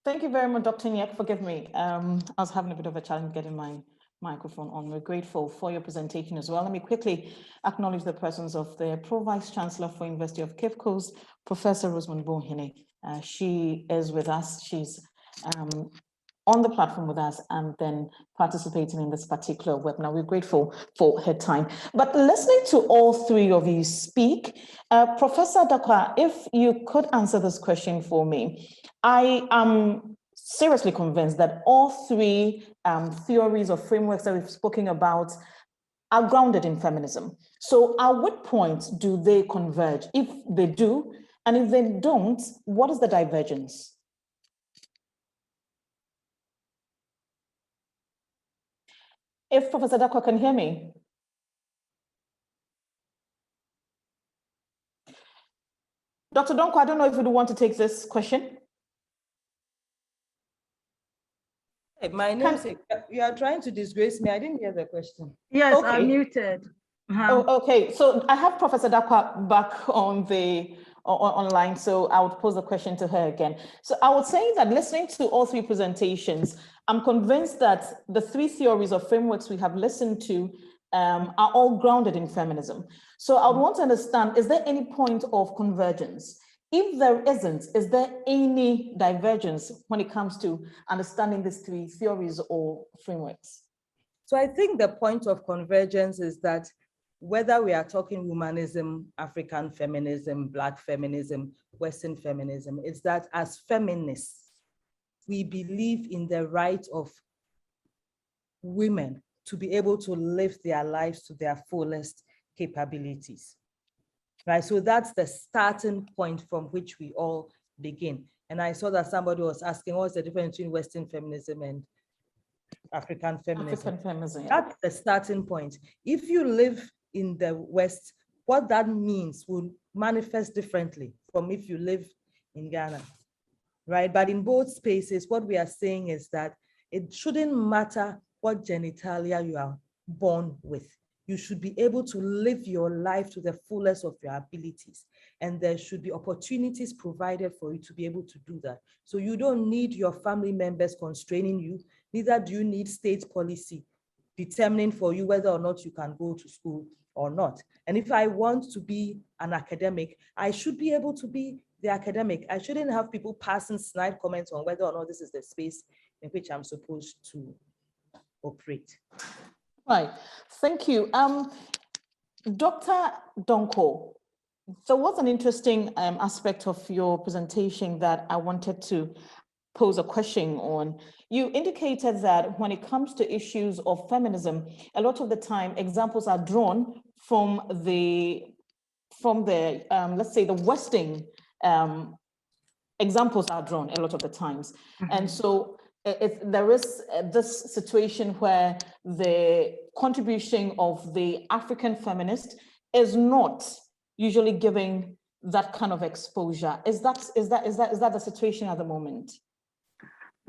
Thank you very much, Dr. Nyek. Forgive me. I was having a bit of a challenge getting my microphone on. We're grateful for your presentation as well. Let me quickly acknowledge the presence of the Pro-Vice Chancellor for University of Cape Coast, Professor Rosamond Bohine. She is with us. She's on the platform with us and then participating in this particular webinar. We're grateful for her time. But listening to all three of you speak, Professor Dakwa, if you could answer this question for me. I am seriously convinced that all three theories or frameworks that we've spoken about are grounded in feminism. So at what point do they converge? If they do, and if they don't, what is the divergence? If Professor Dakwa can hear me. Dr. Donko, I don't know if you want to take this question. Hey, my namesake, you are trying to disgrace me. I didn't hear the question. Yes, Okay. I'm muted. Oh, okay, so I have Professor Dakwa back on the online, so I would pose the question to her again. So I would say that listening to all three presentations, I'm convinced that the three theories or frameworks we have listened to are all grounded in feminism. So I would want to understand, is there any point of convergence? If there isn't, is there any divergence when it comes to understanding these three theories or frameworks? So I think the point of convergence is that whether we are talking womanism, African feminism, Black feminism, Western feminism, is that as feminists, we believe in the right of women to be able to live their lives to their fullest capabilities. Right, so that's the starting point from which we all begin. And I saw that somebody was asking, what's the difference between Western feminism and African feminism? African feminism, yeah. That's the starting point. If you live in the West, what that means will manifest differently from if you live in Ghana, right? But in both spaces, what we are saying is that it shouldn't matter what genitalia you are born with. You should be able to live your life to the fullest of your abilities. And there should be opportunities provided for you to be able to do that. So you don't need your family members constraining you. neither do you need state policy determining for you whether or not you can go to school or not. And if I want to be an academic, I should be able to be the academic. I shouldn't have people passing snide comments on whether or not this is the space in which I'm supposed to operate. Right, thank you. Dr. Donko, there was an interesting aspect of your presentation that I wanted to pose a question on. You indicated that when it comes to issues of feminism, a lot of the time examples are drawn from the let's say the Western examples are drawn a lot of the times. And so there is this situation where the contribution of the African feminist is not usually giving that kind of exposure. Is that the situation at the moment?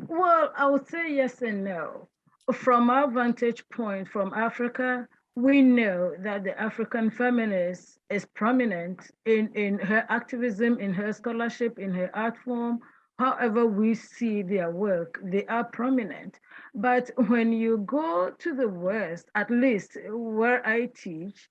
Well, I would say yes and no. From our vantage point from Africa, we know that the African feminist is prominent in her activism, in her scholarship, in her art form. However we see their work, they are prominent. But when you go to the West, at least where I teach,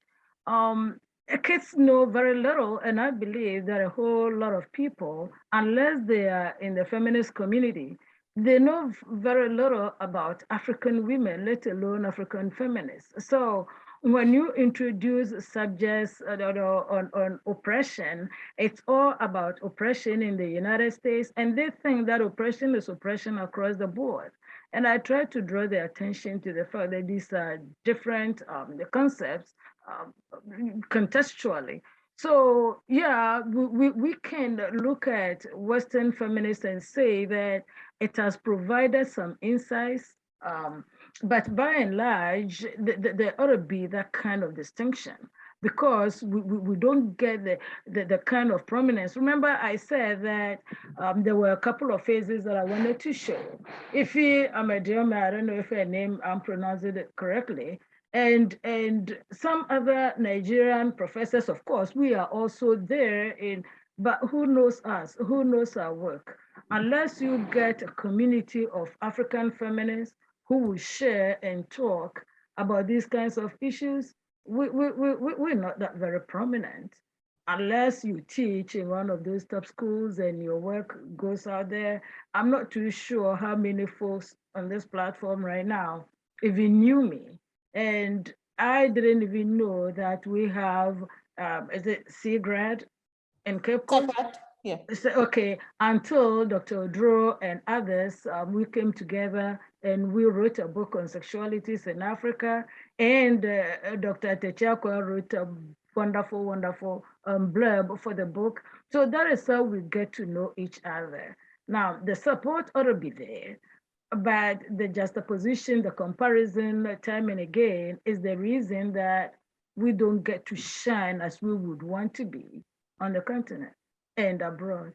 kids know very little, and I believe that a whole lot of people, unless they are in the feminist community, they know very little about African women, let alone African feminists. So when you introduce subjects on oppression, it's all about oppression in the United States, and they think that oppression is oppression across the board. And I try to draw their attention to the fact that these are different the concepts contextually. So yeah, we can look at Western feminists and say that it has provided some insights, but by and large, there ought to be that kind of distinction, because we don't get the kind of prominence. Remember, I said that there were a couple of phases that I wanted to show. Ife Amadioma, I don't know if her name, I'm pronouncing it correctly, and some other Nigerian professors, of course, we are also there in, but who knows us? Who knows our work? Unless you get a community of African feminists who will share and talk about these kinds of issues, we're not that very prominent. Unless you teach in one of those top schools and your work goes out there, I'm not too sure how many folks on this platform right now even knew me. And I didn't even know that we have, is it CEGRAD in Cape Coast? Yeah. So, okay, until Dr. Odro and others, we came together and we wrote a book on sexualities in Africa, and Dr. Techakwa wrote a wonderful blurb for the book. So that is how we get to know each other. Now, the support ought to be there, but the juxtaposition, the comparison, time and again, is the reason that we don't get to shine as we would want to be on the continent and abroad.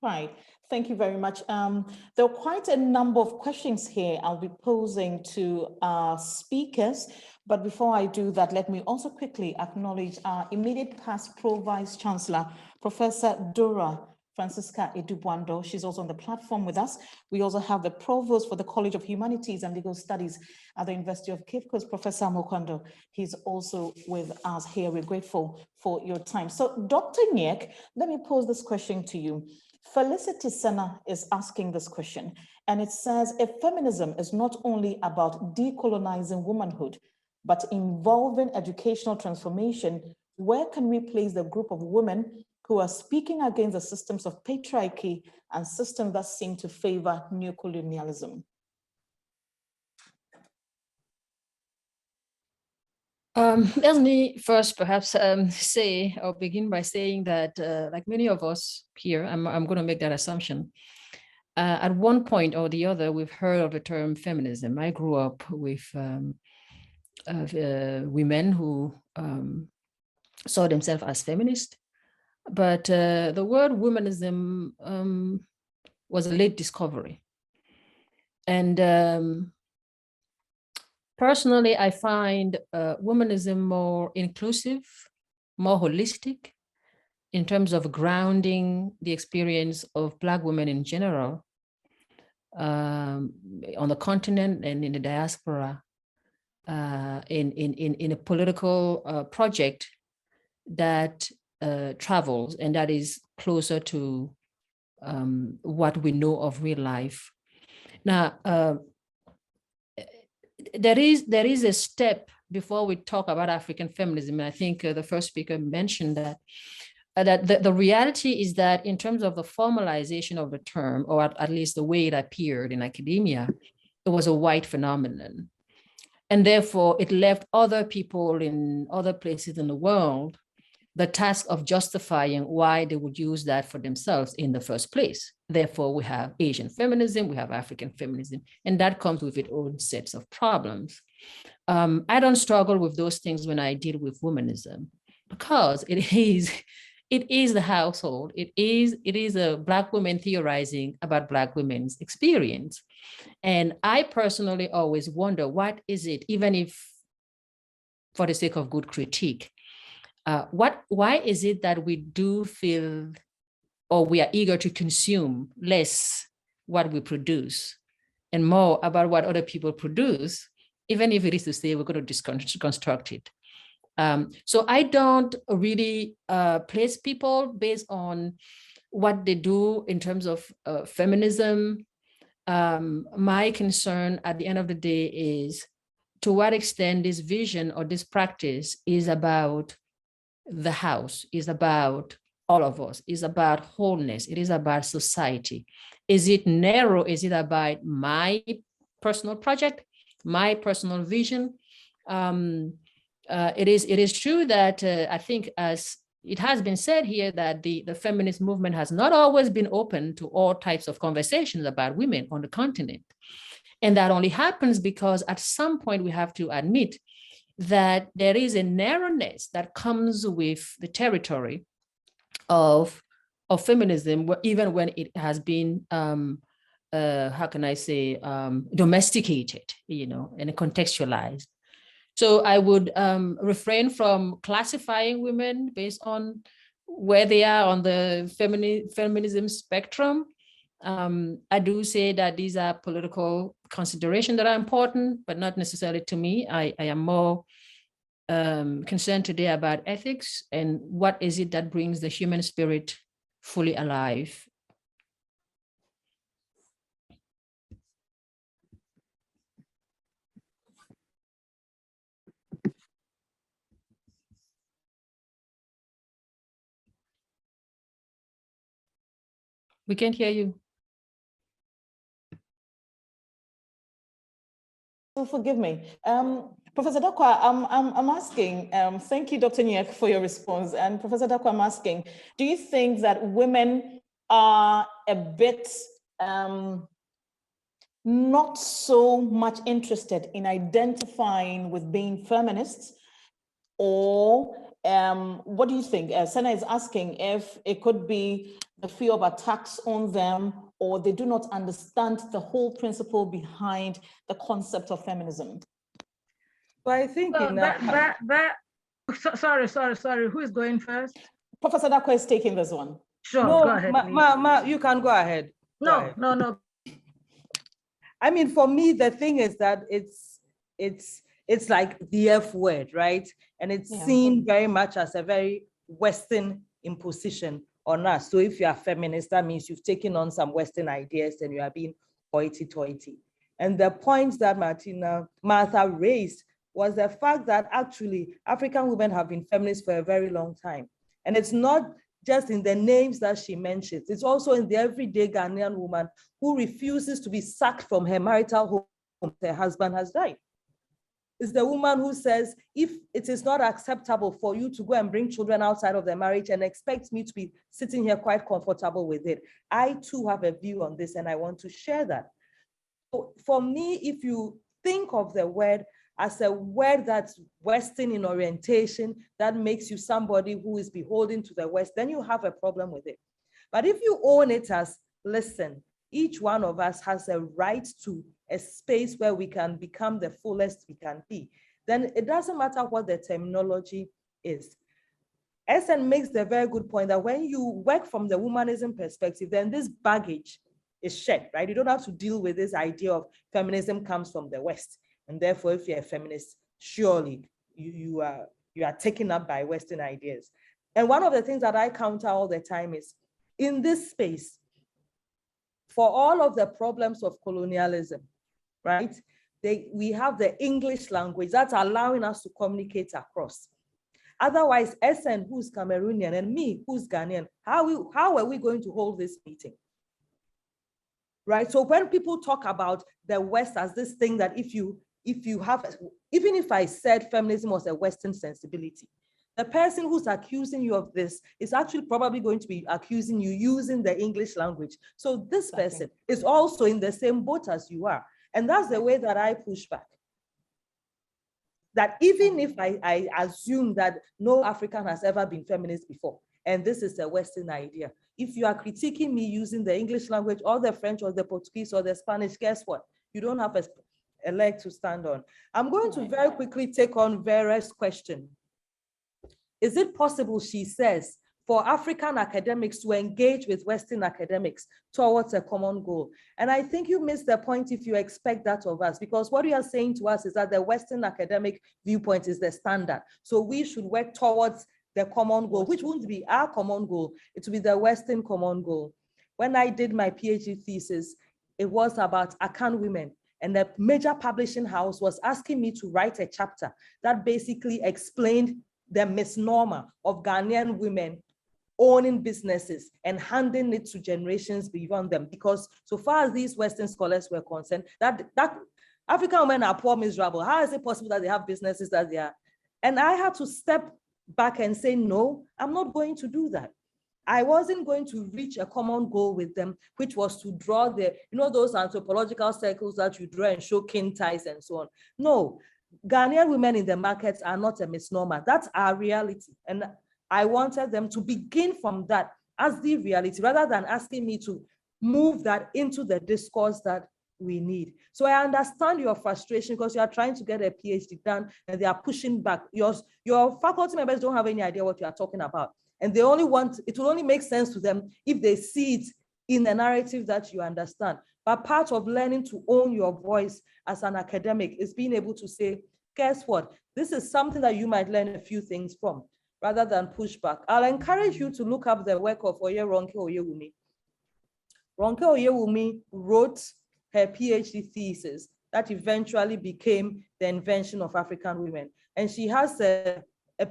Right, thank you very much. There are quite a number of questions here I'll be posing to our speakers, but before I do that, let me also quickly acknowledge our immediate past Pro-Vice Chancellor, Professor Dora Francisca Edubwando. She's also on the platform with us. We also have the Provost for the College of Humanities and Legal Studies at the University of Cape Coast, Professor Mokwando. He's also with us here. We're grateful for your time. So Dr. Nyek, let me pose this question to you. Felicity Sena is asking this question, and it says, if feminism is not only about decolonizing womanhood, but involving educational transformation, where can we place the group of women who are speaking against the systems of patriarchy and systems that seem to favor neocolonialism? Let me first perhaps say, or begin by saying that like many of us here, I'm going to make that assumption. At one point or the other, we've heard of the term feminism. I grew up with women who saw themselves as feminist, but the word womanism was a late discovery. And personally, I find womanism more inclusive, more holistic in terms of grounding the experience of Black women in general on the continent and in the diaspora, in a political project that travels and that is closer to what we know of real life. Now, there is a step before we talk about African feminism. And I think the first speaker mentioned that, the reality is that in terms of the formalization of the term, or at least the way it appeared in academia, it was a white phenomenon. And therefore, it left other people in other places in the world the task of justifying why they would use that for themselves in the first place. Therefore, we have Asian feminism, we have African feminism, and that comes with its own sets of problems. I don't struggle with those things when I deal with womanism, because it is the household. It is a Black woman theorizing about Black women's experience. And I personally always wonder, what is it, even if for the sake of good critique, why is it that we do feel, or we are eager to consume less what we produce and more about what other people produce, even if it is to say we're going to deconstruct it? So I don't really place people based on what they do in terms of feminism. My concern at the end of the day is to what extent this vision or this practice is about the house, is about all of us, is about wholeness, it is about society. Is it narrow? Is it about my personal project, my personal vision? It is true that I think, as it has been said here, that the feminist movement has not always been open to all types of conversations about women on the continent. And that only happens because at some point we have to admit that there is a narrowness that comes with the territory of feminism, even when it has been, how can I say, domesticated, and contextualized. So I would refrain from classifying women based on where they are on the feminism spectrum. I do say that these are political considerations that are important, but not necessarily to me. I am more concerned today about ethics and what is it that brings the human spirit fully alive. We can't hear you. Oh, forgive me. Professor Dakwa, I'm asking, thank you, Dr. Nyek, for your response. And Professor Dakwa, I'm asking, do you think that women are a bit not so much interested in identifying with being feminists? Or what do you think? Senna is asking if it could be the fear of attacks on them, or they do not understand the whole principle behind the concept of feminism. Well, I think sorry. Who is going first? Professor Dakwa is taking this one. Sure, no, go ahead. you can go ahead. No. I mean, for me, the thing is that it's like the F word, right? And it's seen very much as a very Western imposition on us. So if you are feminist, that means you've taken on some Western ideas and you are being hoity-toity. And the point that Martha raised was the fact that actually African women have been feminists for a very long time. And it's not just in the names that she mentions, it's also in the everyday Ghanaian woman who refuses to be sacked from her marital home her husband has died. It's the woman who says, if it is not acceptable for you to go and bring children outside of the marriage and expect me to be sitting here quite comfortable with it, I too have a view on this and I want to share that. So for me, if you think of the word as a word that's Western in orientation, that makes you somebody who is beholden to the West, then you have a problem with it. But if you own it as, listen, each one of us has a right to a space where we can become the fullest we can be, then it doesn't matter what the terminology is. SN makes the very good point that when you work from the womanism perspective, then this baggage is shed, right? You don't have to deal with this idea of feminism comes from the West. And therefore, if you're a feminist, surely you are taken up by Western ideas. And one of the things that I counter all the time is, in this space, for all of the problems of colonialism, right? We have the English language that's allowing us to communicate across. Otherwise, SN, who's Cameroonian, and me, who's Ghanaian, how are we going to hold this meeting? Right? So when people talk about the West as this thing that even if I said feminism was a Western sensibility, the person who's accusing you of this is actually probably going to be accusing you using the English language. So this person is also in the same boat as you are. And that's the way that I push back. That even if I assume that no African has ever been feminist before, and this is a Western idea, if you are critiquing me using the English language or the French or the Portuguese or the Spanish, guess what? You don't have a leg to stand on. I'm going to very quickly take on Vera's question. Is it possible, she says, for African academics to engage with Western academics towards a common goal? And I think you missed the point if you expect that of us, because what you are saying to us is that the Western academic viewpoint is the standard. So we should work towards the common goal, which won't be our common goal. It will be the Western common goal. When I did my PhD thesis, it was about Akan women. And the major publishing house was asking me to write a chapter that basically explained the misnomer of Ghanaian women owning businesses and handing it to generations beyond them. Because so far as these Western scholars were concerned, that African women are poor, miserable. How is it possible that they have businesses that they are? And I had to step back and say, no, I'm not going to do that. I wasn't going to reach a common goal with them, which was to draw those anthropological circles that you draw and show kin ties and so on. No, Ghanaian women in the markets are not a misnomer. That's our reality. And I wanted them to begin from that as the reality, rather than asking me to move that into the discourse that we need. So I understand your frustration because you are trying to get a PhD done and they are pushing back. Your faculty members don't have any idea what you are talking about. And it will only make sense to them if they see it in a narrative that you understand. But part of learning to own your voice as an academic is being able to say, guess what? This is something that you might learn a few things from, rather than push back. I'll encourage you to look up the work of Oye Ronke Oyewumi. Ronke Oyewumi wrote her PhD thesis that eventually became the invention of African women. And she has a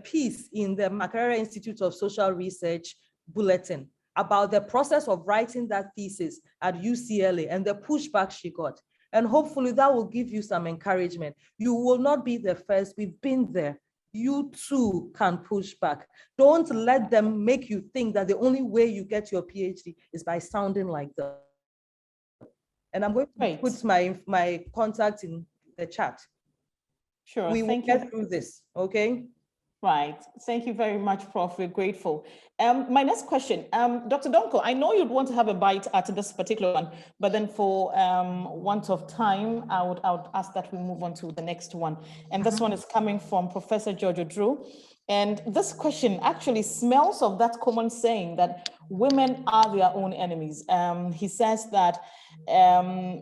piece in the Makerere Institute of Social Research bulletin about the process of writing that thesis at UCLA and the pushback she got. And hopefully that will give you some encouragement. You will not be the first. We've been there. You too can push back. Don't let them make you think that the only way you get your PhD is by sounding like them. And I'm going to put my contact in the chat. Sure, we will get through this, okay? Right. Thank you very much, Prof. We're grateful. My next question, Dr. Donko, I know you'd want to have a bite at this particular one, but then for want of time, I would ask that we move on to the next one. And this one is coming from Professor George Drew. And this question actually smells of that common saying that women are their own enemies. He says that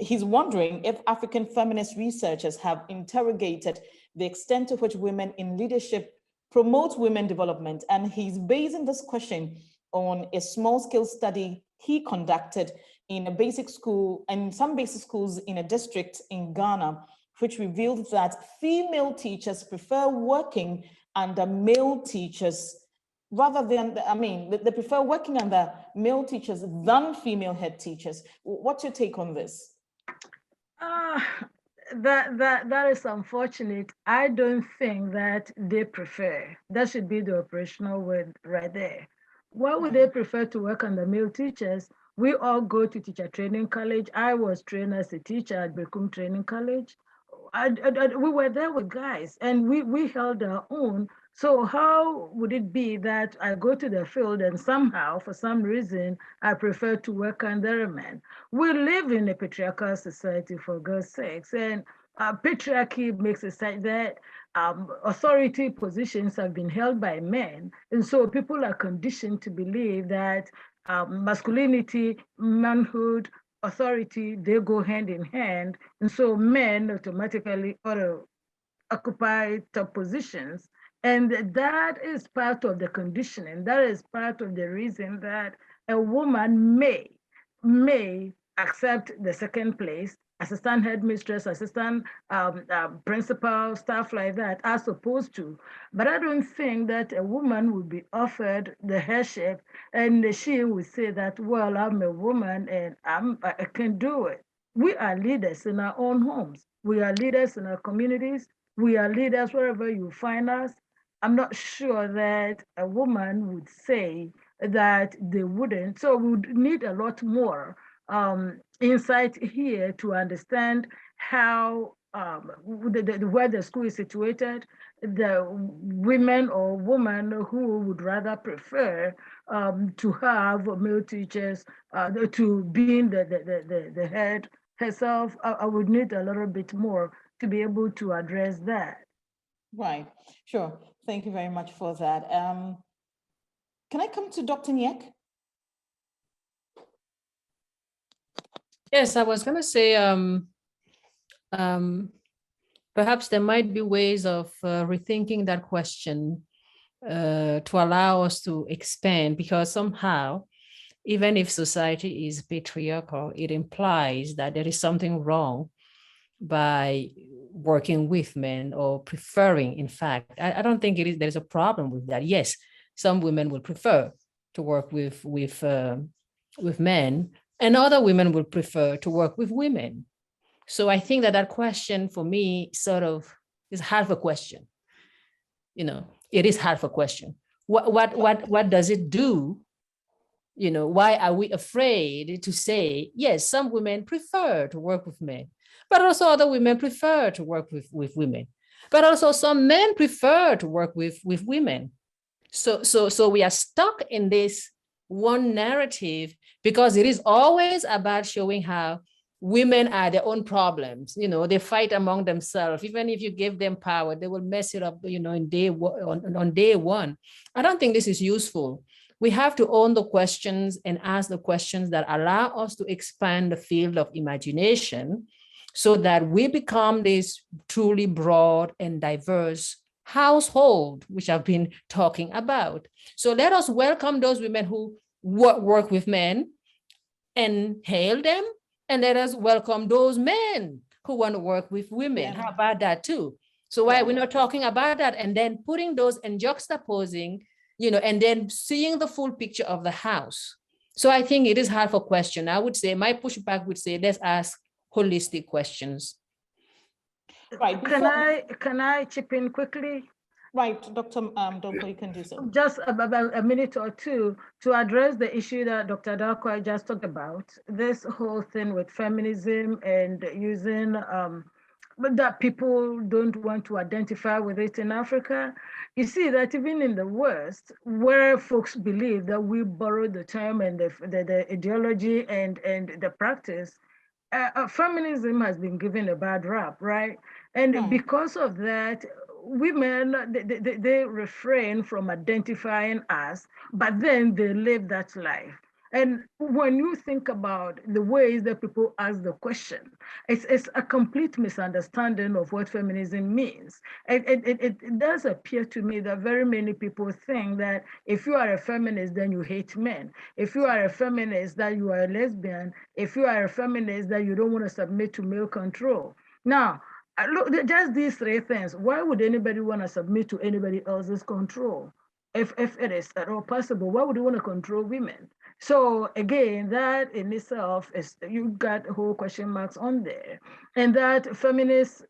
he's wondering if African feminist researchers have interrogated the extent to which women in leadership promote women development. And he's basing this question on a small-scale study he conducted in a basic school and some basic schools in a district in Ghana, which revealed that female teachers prefer working under male teachers rather than, they prefer working under male teachers than female head teachers. What's your take on this? That is unfortunate. I don't think that they prefer. That should be the operational word right there. Why would they prefer to work under male teachers? We all go to teacher training college. I was trained as a teacher at Bekum Training College. We were there with guys and we held our own. So how would it be that I go to the field and somehow, for some reason, I prefer to work under a man? We live in a patriarchal society, for God's sakes, and patriarchy makes it such that authority positions have been held by men. And so people are conditioned to believe that masculinity, manhood, authority, they go hand in hand. And so men automatically ought to occupy top positions. And that is part of the conditioning. That is part of the reason that a woman may accept the second place, assistant headmistress, assistant principal, stuff like that, as opposed to. But I don't think that a woman would be offered the headship and she would say that, well, I'm a woman and I can do it. We are leaders in our own homes. We are leaders in our communities. We are leaders wherever you find us. I'm not sure that a woman would say that they wouldn't. So we would need a lot more insight here to understand how where the school is situated, the women or woman who would rather prefer to have male teachers to being the head herself. I would need a little bit more to be able to address that. Right, sure. Thank you very much for that. Can I come to Dr. Nyek? Yes, I was going to say, perhaps there might be ways of rethinking that question to allow us to expand, because somehow, even if society is patriarchal, it implies that there is something wrong by working with men or preferring. In fact, I don't think there's a problem with that. Yes, some women will prefer to work with men, and other women will prefer to work with women. So I think that question for me sort of is half a question. It is half a question. What does it do? Why are we afraid to say, yes, some women prefer to work with men, but also other women prefer to work with women, but also some men prefer to work with women. So we are stuck in this one narrative because it is always about showing how women are their own problems. They fight among themselves. Even if you give them power, they will mess it up, on day one. I don't think this is useful. We have to own the questions and ask the questions that allow us to expand the field of imagination so that we become this truly broad and diverse household, which I've been talking about. So let us welcome those women who work with men and hail them, and let us welcome those men who want to work with women. Yeah. How about that too? So why we're not talking about that and then putting those and juxtaposing, and then seeing the full picture of the house. So I think it is half a question. I would say, my pushback would say, let's ask holistic questions. Right. Can I chip in quickly? Right, Dr. Donkor, you can do so. Just about a minute or two to address the issue that Dr. Donkor just talked about, this whole thing with feminism and using that people don't want to identify with it in Africa. You see that even in the West, where folks believe that we borrowed the term and the ideology and the practice, feminism has been given a bad rap, right? And because of that, women, they refrain from identifying us, but then they live that life. And when you think about the ways that people ask the question, it's a complete misunderstanding of what feminism means. It does appear to me that very many people think that if you are a feminist, then you hate men. If you are a feminist, that you are a lesbian. If you are a feminist, that you don't want to submit to male control. Now, look, just these three things. Why would anybody want to submit to anybody else's control? If it is at all possible, why would you want to control women? So again, that in itself is, you got whole question marks on there. And that feminists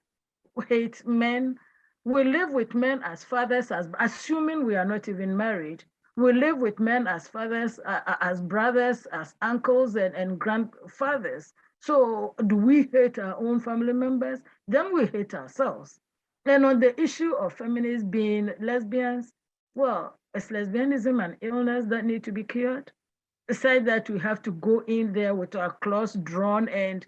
hate men. We live with men as fathers, assuming we are not even married. We live with men as fathers, as brothers, as uncles and grandfathers. So do we hate our own family members? Then we hate ourselves. And on the issue of feminists being lesbians, well, is lesbianism an illness that needs to be cured? Aside that we have to go in there with our claws drawn and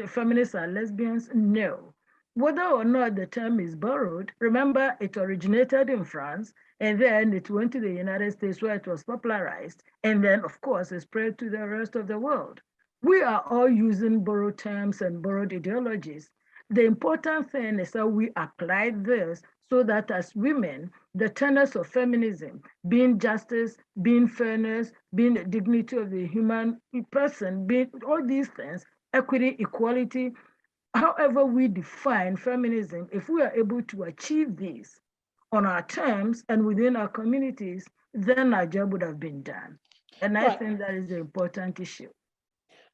feminists are lesbians? No. Whether or not the term is borrowed, remember it originated in France and then it went to the United States where it was popularized. And then of course it spread to the rest of the world. we are all using borrowed terms and borrowed ideologies. The important thing is that we apply this so that as women, the tenets of feminism, being justice, being fairness, being the dignity of the human person, being all these things, equity, equality, however we define feminism, if we are able to achieve these on our terms and within our communities, then our job would have been done. And I think that is the important issue.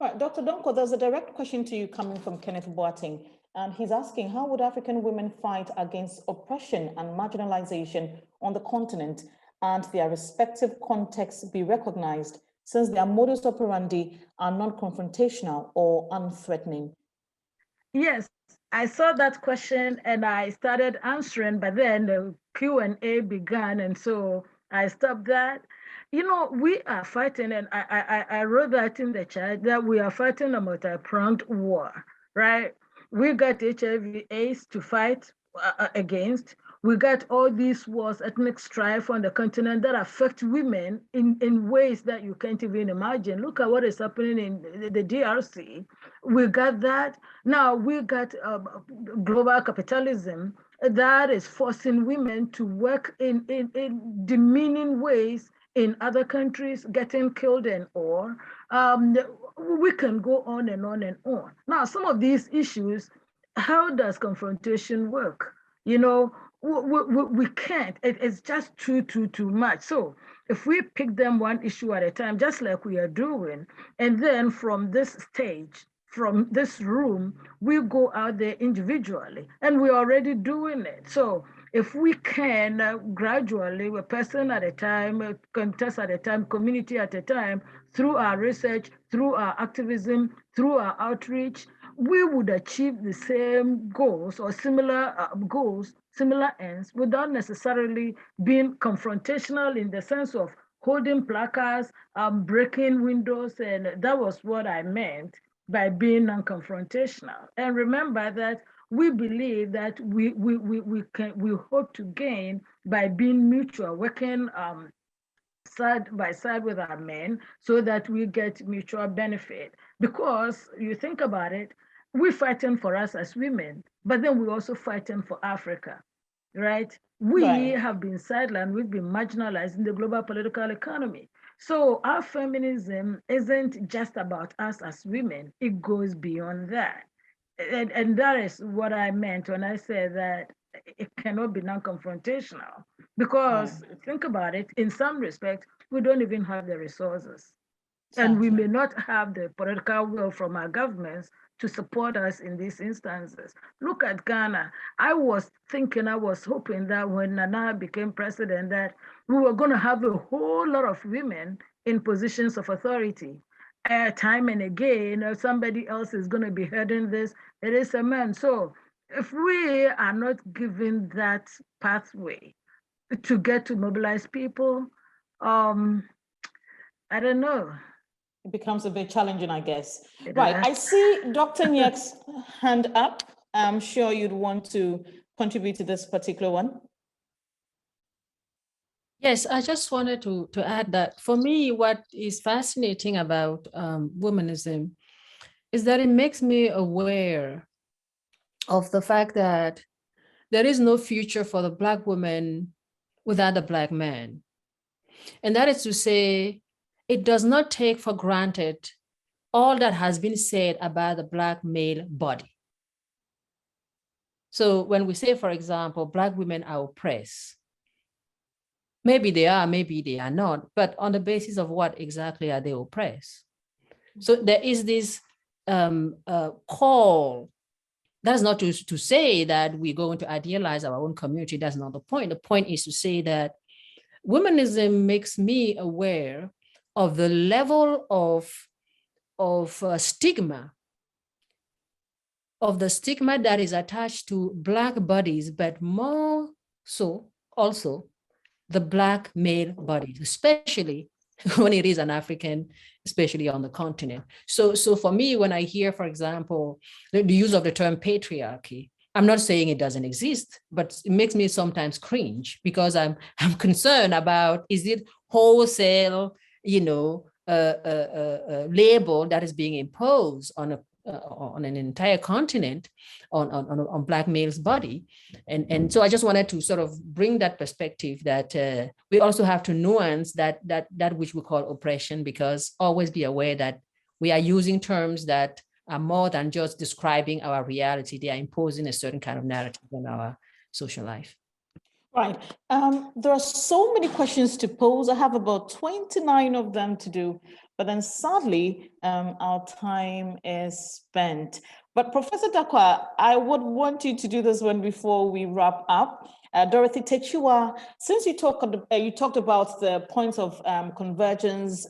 Right, Dr. Donko, there's a direct question to you coming from Kenneth Boateng, and he's asking, how would African women fight against oppression and marginalization on the continent and their respective contexts be recognized, since their modus operandi are non-confrontational or unthreatening? Yes, I saw that question and I started answering, but then the Q&A began, and so I stopped that. You know, we are fighting, and I wrote that in the chat, that we are fighting a multi-pronged war, right? We got HIV/AIDS to fight against. We got all these wars, ethnic strife on the continent that affect women in ways that you can't even imagine. Look at what is happening in the DRC. We got that. Now we got global capitalism that is forcing women to work in demeaning ways in other countries, getting killed and all. We can go on and on and on. Now, some of these issues, how does confrontation work? You know, we can't. It's just too much. So if we pick them one issue at a time, just like we are doing, and then from this stage, from this room, we go out there individually, and we're already doing it. So if we can gradually, a person at a time, a contest at a time, community at a time, through our research, through our activism, through our outreach, we would achieve the same goals or similar goals, similar ends, without necessarily being confrontational in the sense of holding placards, breaking windows, and that was what I meant by being non-confrontational. And remember that we believe that we hope to gain by being mutual, working side by side with our men so that we get mutual benefit. Because you think about it, we're fighting for us as women, but then we're also fighting for Africa, right? We have been sidelined, we've been marginalized in the global political economy. So our feminism isn't just about us as women, it goes beyond that. And that is what I meant when I said that it cannot be non-confrontational. Because think about it, in some respects, we don't even have the resources. And we may not have the political will from our governments to support us in these instances. Look at Ghana. I was hoping that when Nana became president, that we were going to have a whole lot of women in positions of authority. Time and again, somebody else is going to be heading this. It is a man. So if we are not given that pathway to get to mobilize people, I don't know. It becomes a bit challenging, I guess. Right, I see Dr. Nyek's hand up. I'm sure you'd want to contribute to this particular one. Yes, I just wanted to add that for me, what is fascinating about womanism is that it makes me aware of the fact that there is no future for the Black woman without the Black man. And that is to say, it does not take for granted all that has been said about the Black male body. So when we say, for example, Black women are oppressed, maybe they are, maybe they are not, but on the basis of what exactly are they oppressed? So there is this call. That's not to say that we're going to idealize our own community. That's not the point. The point is to say that womanism makes me aware of the level of stigma, of the stigma that is attached to Black bodies, but more so also the Black male body, especially when it is an African, especially on the continent. So for me, when I hear, for example, the use of the term patriarchy, I'm not saying it doesn't exist, but it makes me sometimes cringe because I'm concerned about, is it wholesale, label that is being imposed on an entire continent on Black males' body. And so I just wanted to sort of bring that perspective that we also have to nuance that which we call oppression, because always be aware that we are using terms that are more than just describing our reality. They are imposing a certain kind of narrative on our social life. Right. There are so many questions to pose. I have about 29 of them to do, but then sadly, our time is spent. But Professor Dakwa, I would want you to do this one before we wrap up. Dorothy Techua, since you talked about the points of convergence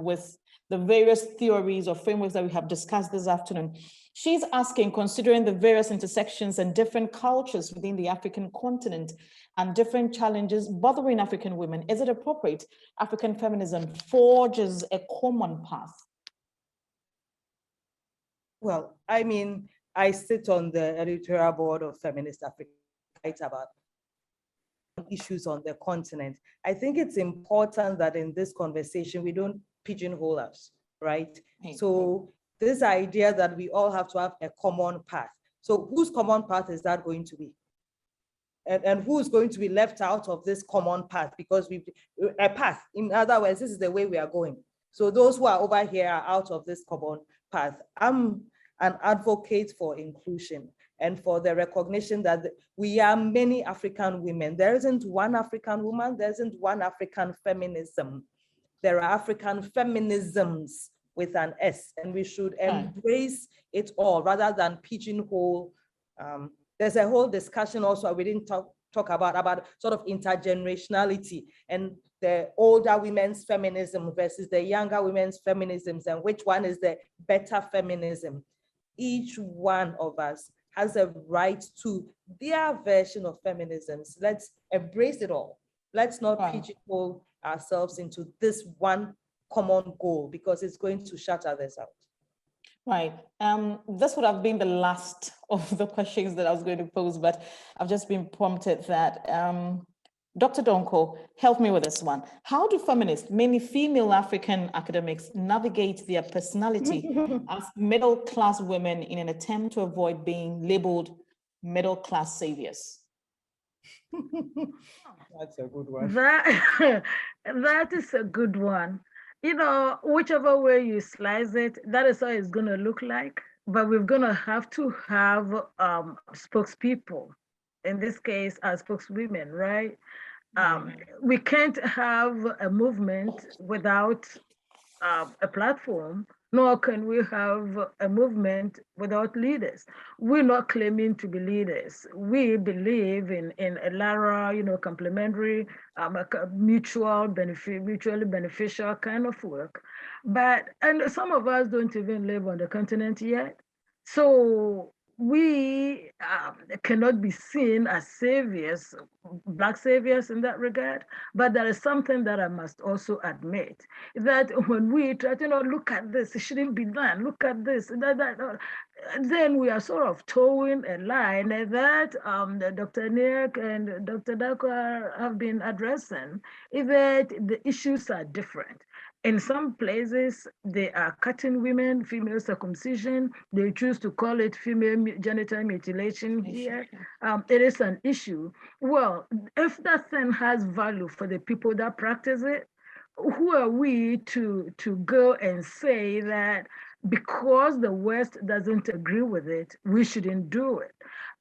with the various theories or frameworks that we have discussed this afternoon, she's asking, considering the various intersections and different cultures within the African continent and different challenges bothering African women, is it appropriate African feminism forges a common path? Well, I mean, I sit on the editorial board of Feminist Africa, write about issues on the continent. I think it's important that in this conversation, we don't pigeonhole us, right? Right. So this idea that we all have to have a common path. So whose common path is that going to be? And who's going to be left out of this common path? Because a path, in other words, this is the way we are going. So those who are over here are out of this common path. I'm an advocate for inclusion and for the recognition that we are many African women. There isn't one African woman, there isn't one African feminism. There are African feminisms with an S, and we should embrace it all rather than pigeonhole. There's a whole discussion also we didn't talk about sort of intergenerationality and the older women's feminism versus the younger women's feminisms, and which one is the better feminism. Each one of us has a right to their version of feminisms. Let's embrace it all. Let's not pigeonhole ourselves into this one common goal, because it's going to shut others out. Right. This would have been the last of the questions that I was going to pose, but I've just been prompted that. Dr. Donko, help me with this one. How do feminists, mainly female African academics, navigate their personality as middle-class women in an attempt to avoid being labeled middle-class saviors? That's a good one. That is a good one. You know, whichever way you slice it, that is how it's going to look like. But we're going to have spokespeople. In this case, spokeswomen, right? We can't have a movement without a platform, nor can we have a movement without leaders. We're not claiming to be leaders. We believe in a Lara, complementary, mutually beneficial kind of work. And some of us don't even live on the continent yet. So we cannot be seen as saviors, Black saviors in that regard. But there is something that I must also admit, that when we try to look at this, it shouldn't be done, look at this, then we are sort of towing a line that Dr. Nick and Dr. Dakwa have been addressing, is that the issues are different. In some places, they are cutting women, female circumcision. They choose to call it female genital mutilation here. It is an issue. Well, if that thing has value for the people that practice it, who are we to go and say that because the West doesn't agree with it, we shouldn't do it?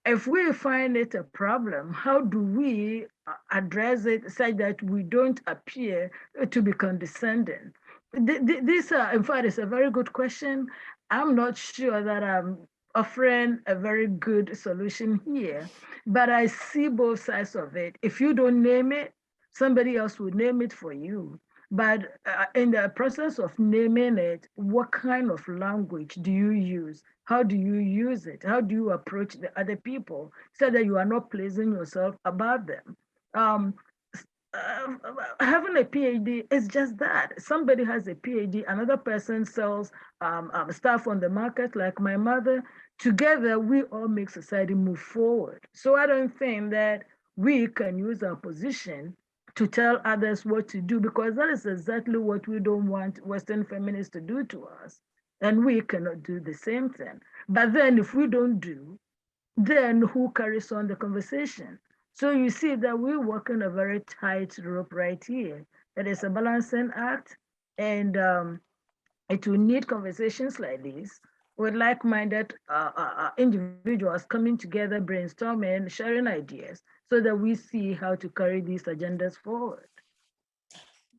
If we find it a problem, how do we address it such that we don't appear to be condescending? This, in fact, is a very good question. I'm not sure that I'm offering a very good solution here, but I see both sides of it. If you don't name it, somebody else will name it for you. But in the process of naming it, what kind of language do you use? How do you use it? How do you approach the other people so that you are not placing yourself above them? Having a PhD is just that. Somebody has a PhD, another person sells stuff on the market, like my mother. Together, we all make society move forward. So I don't think that we can use our position to tell others what to do, because that is exactly what we don't want Western feminists to do to us. And we cannot do the same thing. But then if we don't do, then who carries on the conversation? So you see that we work in a very tight rope right here. It is a balancing act, and it will need conversations like this with like-minded individuals coming together, brainstorming, sharing ideas, so that we see how to carry these agendas forward.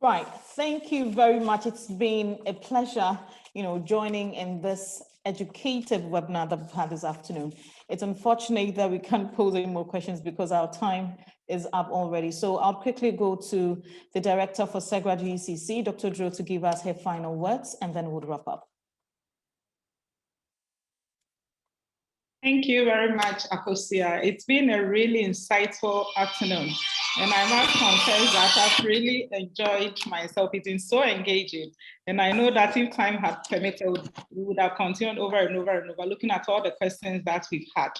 Right, thank you very much. It's been a pleasure, joining in this educative webinar that we've had this afternoon. It's unfortunate that we can't pose any more questions because our time is up already. So I'll quickly go to the Director for CEGRAD UCC, Dr. Drew, to give us her final words, and then we'll wrap up. Thank you very much, Akosia. It's been a really insightful afternoon. And I must confess that I've really enjoyed myself. It's been so engaging. And I know that if time had permitted, we would have continued over and over and over, looking at all the questions that we've had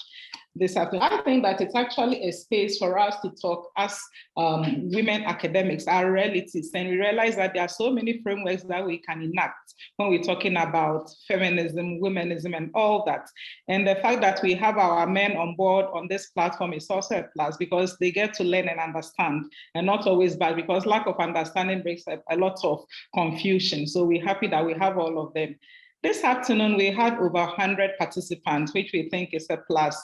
this afternoon. I think that it's actually a space for us to talk as women academics, our realities, and we realize that there are so many frameworks that we can enact when we're talking about feminism, womanism, and all that. And the fact that we have our men on board on this platform is also a plus, because they get to learn and understand, and not always bad, because lack of understanding brings a lot of confusion. So we're happy that we have all of them. This afternoon, we had over 100 participants, which we think is a plus.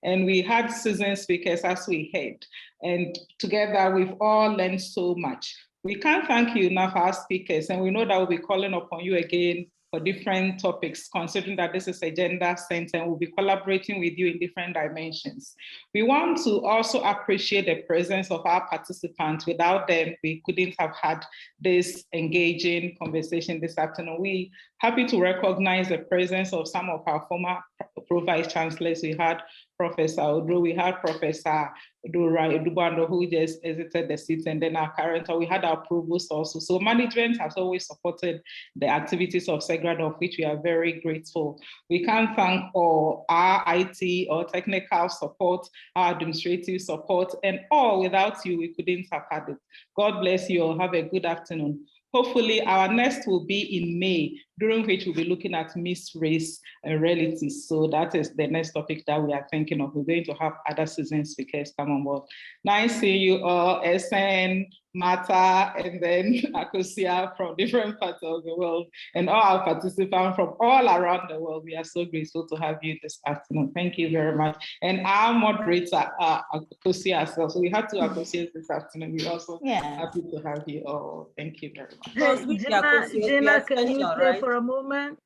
And we had seasoned speakers, as we heard. And together, we've all learned so much. We can't thank you enough, our speakers, and we know that we'll be calling upon you again for different topics, considering that this is a gender center, and we'll be collaborating with you in different dimensions. We want to also appreciate the presence of our participants. Without them, we couldn't have had this engaging conversation this afternoon. We're happy to recognize the presence of some of our former pro-vice chancellors. We had Professor Odro, we had Professor Dora Edubando, who just exited the seat, and then our current, we had our provost also. So management has always supported the activities of CEGRAD, of which we are very grateful. We can't thank all our IT or technical support, our administrative support, and all. Without you, we couldn't have had it. God bless you all. Have a good afternoon. Hopefully, our next will be in May, during which we'll be looking at mixed race and realities. So that is the next topic that we are thinking of. We're going to have other seasoned speakers come on board. Nice seeing you all, SN, Mata, and then Akosia from different parts of the world, and all our participants from all around the world. We are so grateful to have you this afternoon. Thank you very much. And our moderator, Akosia as well. So we had two Akosias this afternoon. We're also happy to have you all. Thank you very much. Hey, Gina, can you stay for a moment?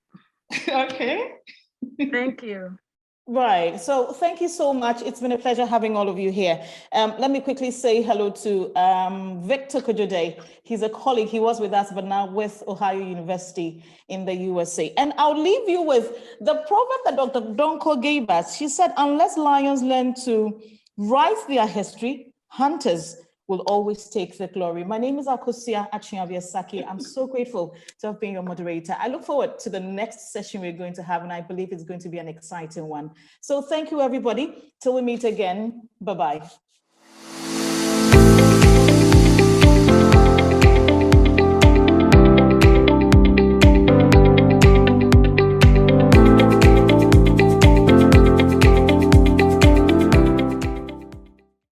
Okay. Thank you. Right, so thank you so much. It's been a pleasure having all of you here. Let me quickly say hello to Victor Kojode. He's a colleague, he was with us, but now with Ohio University in the USA. And I'll leave you with the proverb that Dr. Donko gave us. She said, unless lions learn to write their history, hunters will always take the glory. My name is Akosia Achiabiasaki. I'm so grateful to have been your moderator. I look forward to the next session we're going to have, and I believe it's going to be an exciting one. So thank you, everybody. Till we meet again, bye-bye.